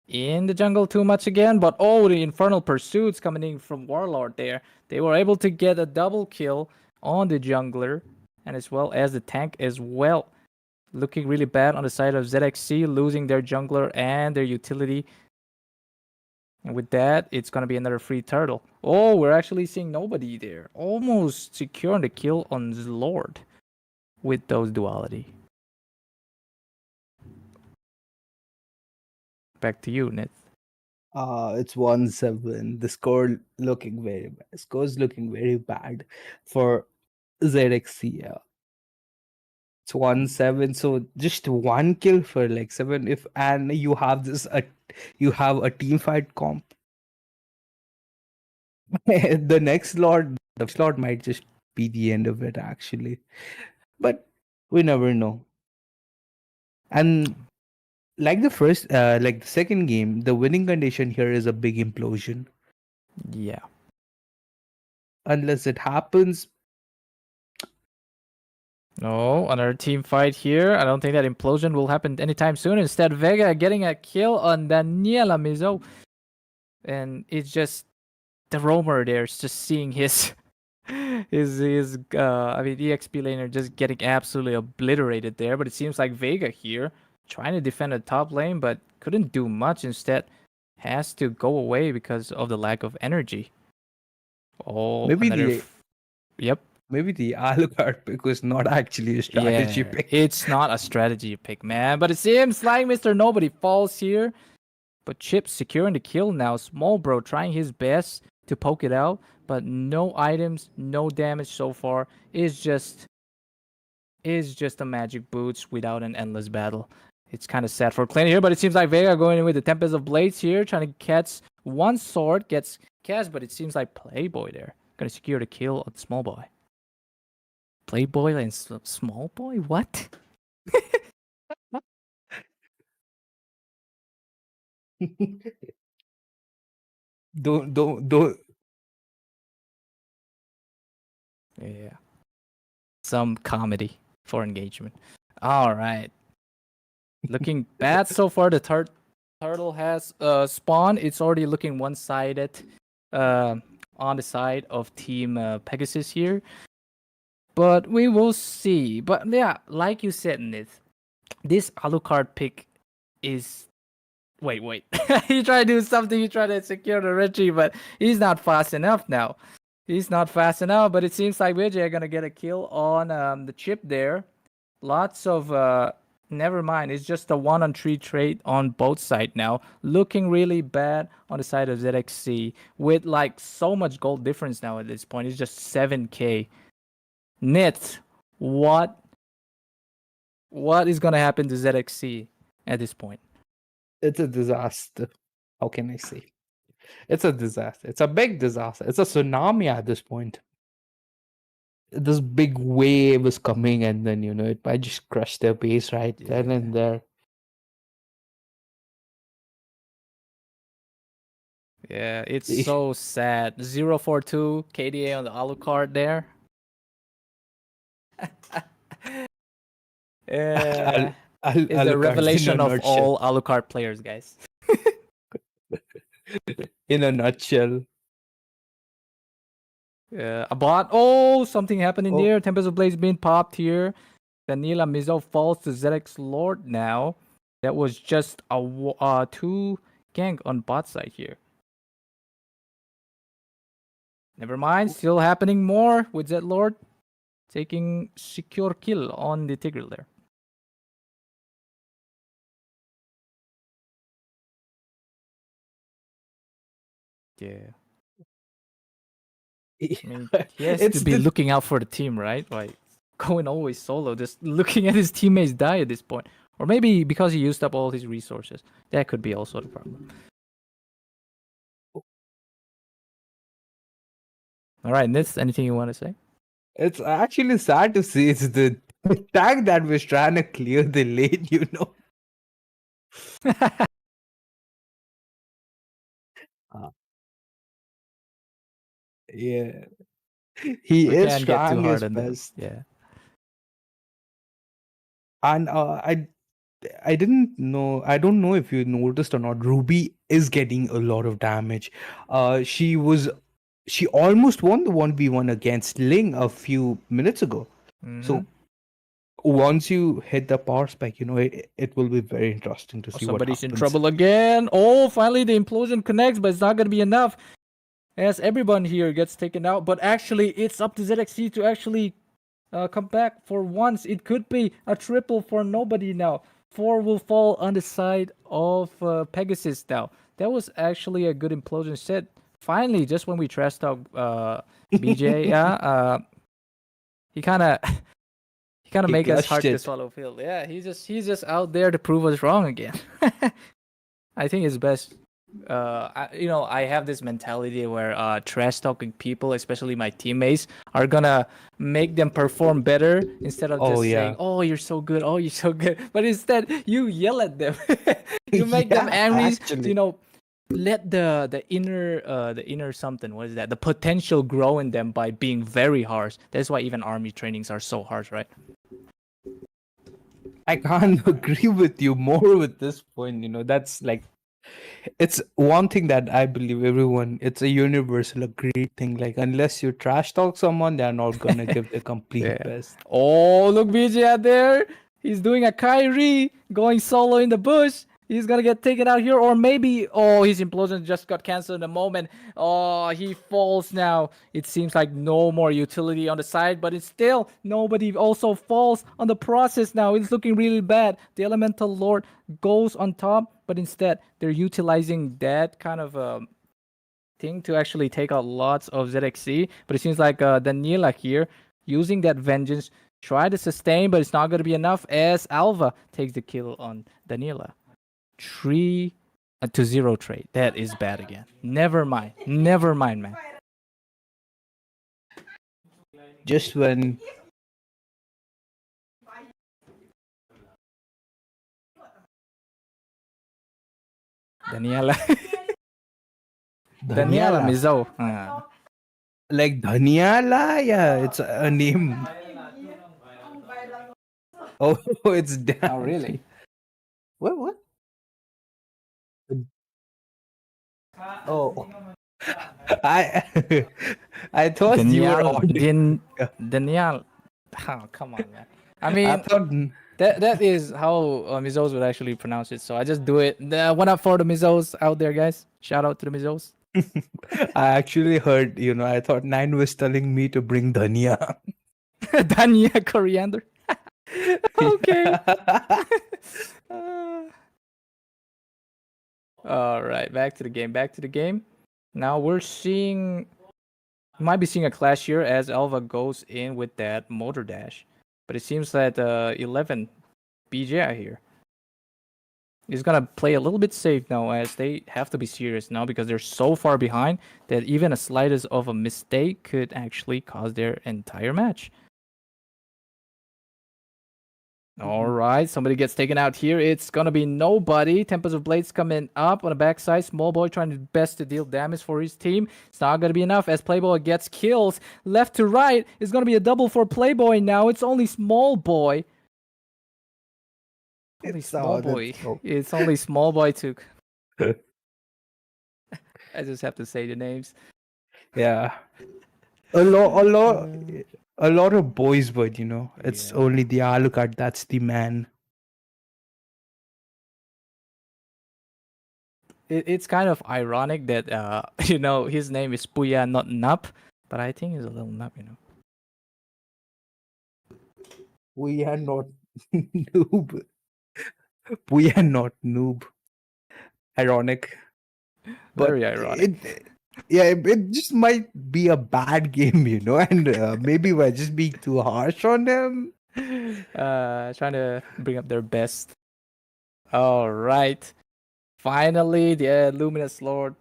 in the jungle too much again. But the infernal pursuits coming in from Warlord there. They were able to get a double kill on the jungler, and as well as the tank as well. Looking really bad on the side of ZXC, losing their jungler and their utility. And with that, it's going to be another free turtle. Oh, we're actually seeing nobody there. Almost securing the kill on the Lord with those duality. Back to you, Nith. It's 1-7. The score looking very bad. Score's looking very bad for ZXC. It's 1-7. So just one kill for like 7. And you have you have a team fight comp. The next slot might just be the end of it actually. But we never know. And like the second game, the winning condition here is a big implosion. Yeah. Unless it happens. No, another team fight here. I don't think that implosion will happen anytime soon. Instead, Vega getting a kill on Daniela Mizo. And it's just the roamer there is just seeing his EXP laner just getting absolutely obliterated there. But it seems like Vega here trying to defend the top lane, but couldn't do much. Instead, has to go away because of the lack of energy. Oh, Maybe another. the Yep. maybe the Alucard pick was not actually a strategy Yeah, pick. it's not a strategy pick, man. But it seems like Mr. Nobody falls here. But Chip securing the kill now. Small Bro trying his best to poke it out, but no items, no damage so far. Is just a magic boots without an endless battle. It's kind of sad for Clint here, but it seems like Vega going in with the Tempest of Blades here, trying to catch one sword, gets cast, but it seems like Playboy there. Gonna secure the kill on Small Boy. Playboy and Small Boy? What? Don't. Yeah. Some comedy for engagement. All right. Looking bad so far. The turtle has spawned. It's already looking one-sided on the side of Team Pegasus here. But we will see. But yeah, like you said, Nith, this Alucard pick is... Wait. He tried to do something. He tried to secure the Reggie, but he's not fast enough now. He's not fast enough, but it seems like Vijay are going to get a kill on the chip there. Lots of... never mind. It's just a 1-on-3 trade on both sides now. Looking really bad on the side of ZXC with like so much gold difference now at this point. It's just 7k. Nit, what is going to happen to ZXC at this point? It's a disaster. How can I say? It's a disaster. It's a big disaster. It's a tsunami at this point. This big wave is coming, and then it might just crush their base right then and there. Yeah, it's so sad. 042 KDA on the Alucard there. Yeah. It's the revelation of all Alucard players, guys. In a nutshell. A bot. Oh, something happening there. Tempest of Blades being popped here. Danila Mizo falls to ZX Lord now. That was just a 2 gank on bot side here. Never mind. Still happening more with Z Lord taking secure kill on the Tigreal there. Yeah. I mean, he has to be looking out for the team, right? Like, going always solo, just looking at his teammates die at this point. Or maybe because he used up all his resources. That could be also the problem. All right, Nitz, anything you want to say? It's actually sad to see it's the tank that was trying to clear the lane, Yeah. He is trying his best. Yeah. And I didn't know. I don't know if you noticed or not. Ruby is getting a lot of damage. She almost won the 1v1 against Ling a few minutes ago. Mm-hmm. So once you hit the power spike, it will be very interesting to see what happens. Somebody's in trouble again. Oh, finally the implosion connects, but it's not going to be enough. As everyone here gets taken out. But actually, it's up to ZXC to actually come back for once. It could be a triple for nobody now. 4 will fall on the side of Pegasus now. That was actually a good implosion set. Finally, just when we trash talk BJ, he kind of make us hard to swallow pill. Yeah, he's just out there to prove us wrong again. I think it's best. I have this mentality where trash talking people, especially my teammates, are gonna make them perform better instead of just saying, "Oh, you're so good. Oh, you're so good." But instead, you yell at them. You make them angry. Actually. Let the inner something. What is that? The potential grow in them by being very harsh. That's why even army trainings are so harsh, right? I can't agree with you more with this point. That's like, it's one thing that I believe it's a universal agreed thing. Like, unless you trash talk someone, they're not gonna give the complete best. Oh, look, BJ out there. He's doing a Kyrie going solo in the bush. He's gonna get taken out here, or maybe his implosion just got cancelled in a moment. Oh, he falls now. It seems like no more utility on the side, but it's still nobody also falls on the process now. It's looking really bad. The Elemental Lord goes on top, but instead they're utilizing that kind of thing to actually take out lots of ZXC. But it seems like Daniela here using that vengeance try to sustain, but it's not gonna be enough as Alva takes the kill on Daniela. 3-0 trade. That is bad again. Never mind. Never mind, man. Just when Daniela. Daniela Mizo. Like Dhaniala, yeah, it's a name. Oh, it's down. Oh, really? What? Oh, I I thought you were on. Daniel. Oh, come on, man. I I mean, thought that is how Mizos would actually pronounce it. So I just do it. One up for the Mizos out there, guys. Shout out to the Mizos. I actually heard, I thought Nine was telling me to bring Dhania. Dania coriander. Okay. All right, back to the game. Now we're seeing, might be seeing a clash here as Alva goes in with that motor dash, but it seems that 11 BJ here is gonna play a little bit safe now, as they have to be serious now because they're so far behind that even a slightest of a mistake could actually cause their entire match. All right, somebody gets taken out here. It's gonna be nobody. Tempest of Blades coming up on the backside. Small Boy trying his best to deal damage for his team. It's not gonna be enough as Playboy gets kills. Left to right is gonna be a double for Playboy now. It's only Small Boy. Only Small Boy. It's only Small Boy took. I just have to say the names. Yeah. A lot of boys, but it's only the Alucard that's the man. It's kind of ironic that his name is Puya, not Nup, but I think he's a little Nup, We are not noob. We are not noob. Ironic. Very ironic. It just might be a bad game, and maybe we're just being too harsh on them. Trying to bring up their best. All right. Finally, the Luminous Lord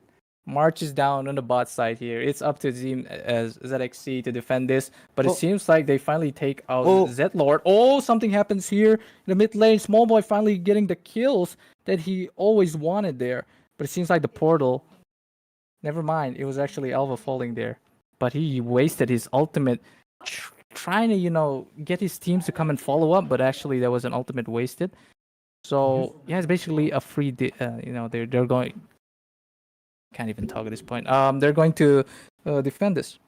marches down on the bot side here. It's up to Team as ZXC to defend this, but it seems like they finally take out Z Lord. Oh, something happens here in the mid lane. Small Boy finally getting the kills that he always wanted there, but it seems like the portal. Never mind, it was actually Alva falling there, but he wasted his ultimate trying to get his teams to come and follow up, but actually there was an ultimate wasted. So yeah, it's basically a free. They're going. Can't even talk at this point. They're going to defend this.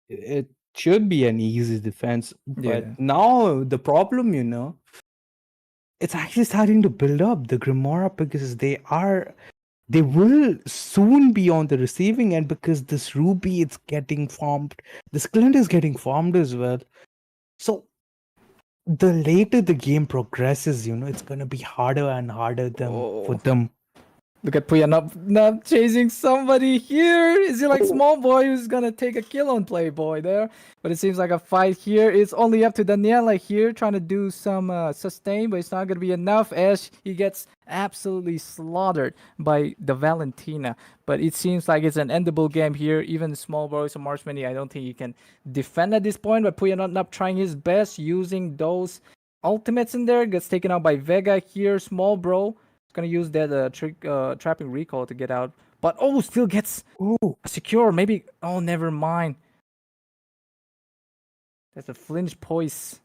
It should be an easy defense, but Yeah. now the problem, it's actually starting to build up the Grimora because they will soon be on the receiving end because this Ruby it's getting formed. This Clint is getting formed as well. So the later the game progresses, it's gonna be harder and harder for them. Look at Puya not chasing somebody here. Is it like Small Boy who's gonna take a kill on Playboy there? But it seems like a fight here. It's only up to Daniela here trying to do some sustain, but it's not gonna be enough as he gets absolutely slaughtered by the Valentina. But it seems like it's an endable game here. Even Small Boy, so Marshmany, I don't think he can defend at this point. But Puya not trying his best using those ultimates in there. Gets taken out by Vega here. Small Bro gonna use that trapping recall to get out, but still gets secure. Maybe never mind. There's a flinch poise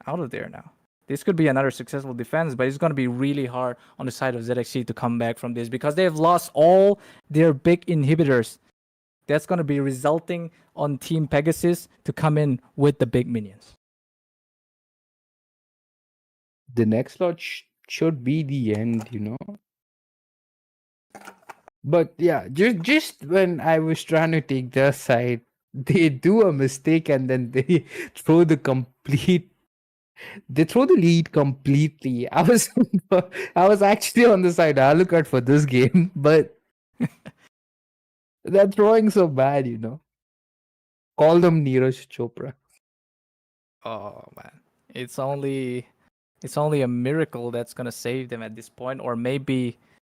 out of there now. This could be another successful defense, but it's gonna be really hard on the side of ZXC to come back from this because they've lost all their big inhibitors. That's gonna be resulting on Team Pegasus to come in with the big minions. The next lot should be the end, But yeah, just when I was trying to take their side, they do a mistake and then they throw the complete they throw the lead completely. I was actually on the side Alucard for this game, but they're throwing so bad. Call them Neeraj Chopra. Oh man, it's only a miracle that's gonna save them at this point, or maybe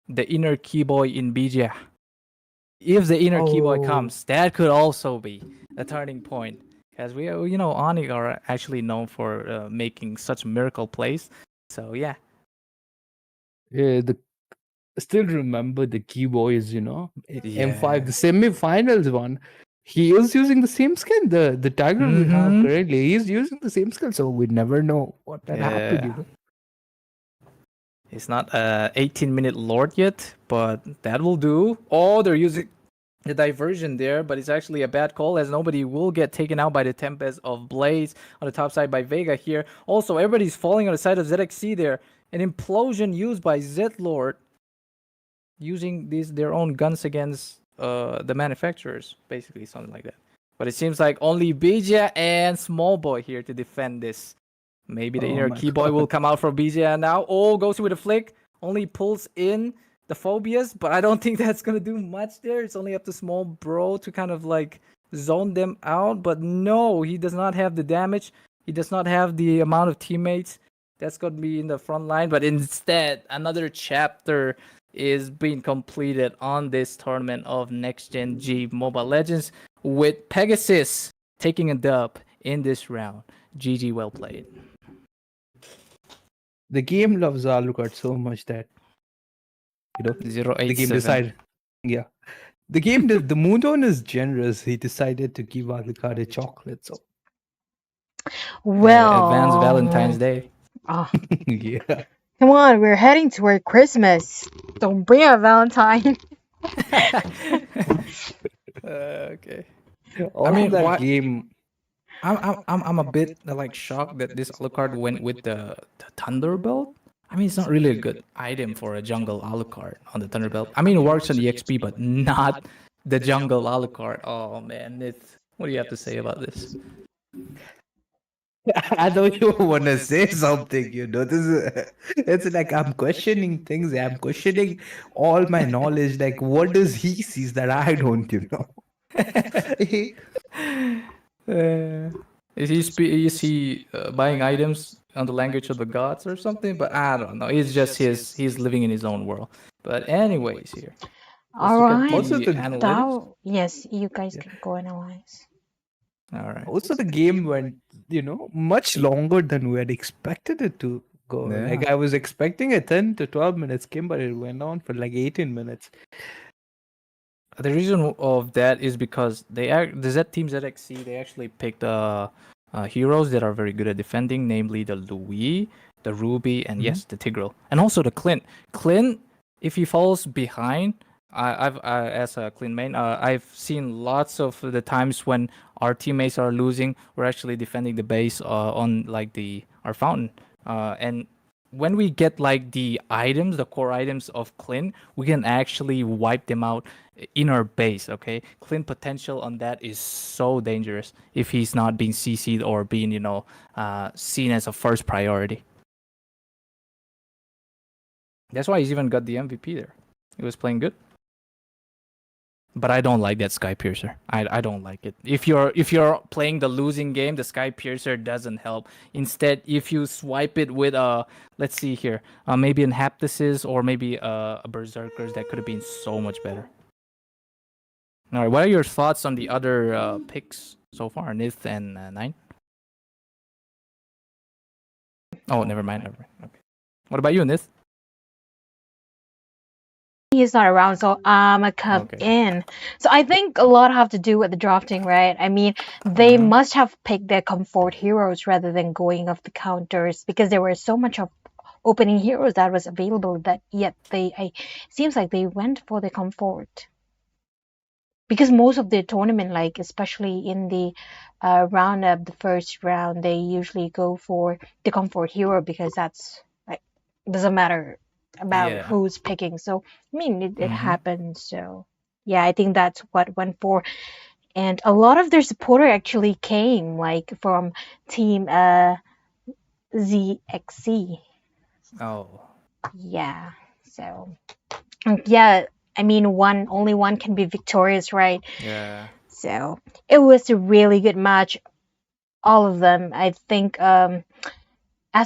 the inner keyboy in BJ. If the inner keyboy Oh. comes, that could also be a turning point. Because Onyx are actually known for making such miracle plays. So yeah, Yeah, still remember the keyboys, M5, the Yeah. semi-finals one. He is using the same skin. The Tiger we have Mhm. currently, he's using the same skill, so we never know what that happened, Yeah. He's not a 18-minute lord yet, but that will do. Oh, they're using the diversion there, but it's actually a bad call as nobody will get taken out by the Tempest of Blaze on the top side by Vega here. Also, everybody's falling on the side of ZXC there. An implosion used by Z-Lord using their own guns against the manufacturers, basically something like that. But it seems like only Bija and Small Boy here to defend this. Maybe the Oh inner my key boy God. will come out for Bija now. Oh, goes with a flick. Only pulls in the phobias, but I don't think that's gonna do much there. It's only up to Small Bro to kind of like zone them out. But no, he does not have the damage. He does not have the amount of teammates that's gonna be in the front line. But instead, another chapter is being completed on this tournament of Next Gen G Mobile Legends with Pegasus taking a dub in this round. GG, well played. The game loves Alucard so much that the game 087. decided. Yeah, the game. The Moondon is generous. He decided to give Alucard a chocolate. So Well, Advanced Valentine's Day. ah, yeah. come on, we're heading toward Christmas. Don't bring a Valentine. Okay. All mean, that what- game. I'm a bit like shocked that this Alucard went with the Thunderbolt. I mean, it's not really a good item for a jungle Alucard on the Thunderbolt. I mean, it works on the XP, but not the jungle Alucard. Oh man, what do you have to say about this? I know you want to say something. This is. It's like I'm questioning things. I'm questioning all my knowledge. Like, what does he sees that I don't? Is he buying items on the language of the gods or something? But I don't know. It's just he's living in his own world. But anyways, here. Let's All look at right. Also, the- analytics. Yes, you guys can go analyze. All right. Also, the game went, much longer than we had expected it to go. Yeah. Like, I was expecting a 10 to 12 minutes game, but it went on for like 18 minutes. The reason of that is because the Z Team ZXC, they actually picked heroes that are very good at defending, namely the Louis, the Ruby, and yes, the Tigreal, and also the Clint. Clint, if he falls behind, I've as a Clint main, I've seen lots of the times when our teammates are losing, we're actually defending the base on like our fountain, and when we get like the core items of Clint, we can actually wipe them out in our base. Okay, Clint potential on that is so dangerous if he's not being CC'd or being seen as a first priority. That's why he's even got the MVP there. He was playing good. But I don't like that Sky Piercer. I don't like it. If you're playing the losing game, the Sky Piercer doesn't help. Instead, if you swipe it with let's see here, maybe an Haptisis or maybe a Berserkers, that could have been so much better. All right, what are your thoughts on the other picks so far, Nith and Nine? Oh, never mind. Okay. What about you, Nith? He's not around, so I'm a come in. So I think a lot have to do with the drafting, right? I mean, they must have picked their comfort heroes rather than going off the counters because there were so much of opening heroes that was available that yet seems like they went for the comfort. Because most of the tournament, like especially in the roundup, the first round, they usually go for the comfort hero because that's like doesn't matter about Yeah. who's picking. So I mean, it Mm-hmm. happens. So yeah, I think that's what went for. And a lot of their supporter actually came like from team ZXC. Oh. Yeah. So yeah, I mean only one can be victorious, right? Yeah. So it was a really good match. All of them. I think as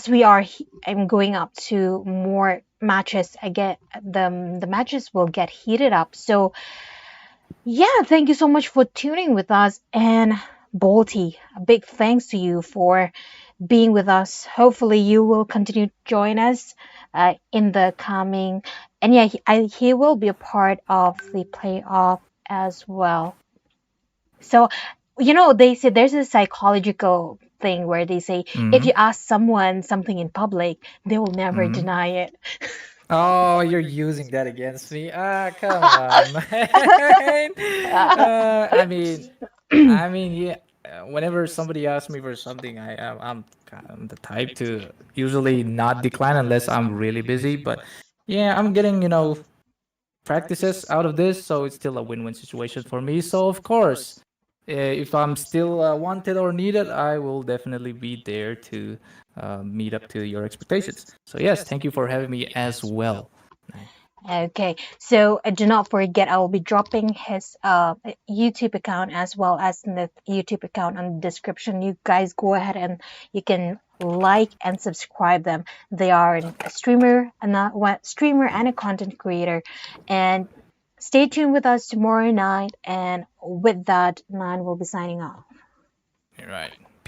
we are I'm going up to more matches, I get the matches will get heated up. So yeah, thank you so much for tuning with us. And Bolty, a big thanks to you for being with us. Hopefully, you will continue to join us in the coming. And yeah, he will be a part of the playoff as well. So, they say there's a psychological thing where they say if Mm-hmm. you ask someone something in public, they will never Mm-hmm. deny it. Oh, you're using that against me. Ah, come on, man. I mean, yeah. Whenever somebody asks me for something, I'm the type to usually not decline unless I'm really busy. But yeah, I'm getting practices out of this, so it's still a win-win situation for me. So of course, if I'm still wanted or needed, I will definitely be there to meet up to your expectations. So yes, thank you for having me as well. Okay, so do not forget, I will be dropping his YouTube account as well as the YouTube account on the description. You guys go ahead and you can like and subscribe them. They are a streamer, streamer and a content creator. And stay tuned with us tomorrow night. And with that, Nan will be signing off. You're right.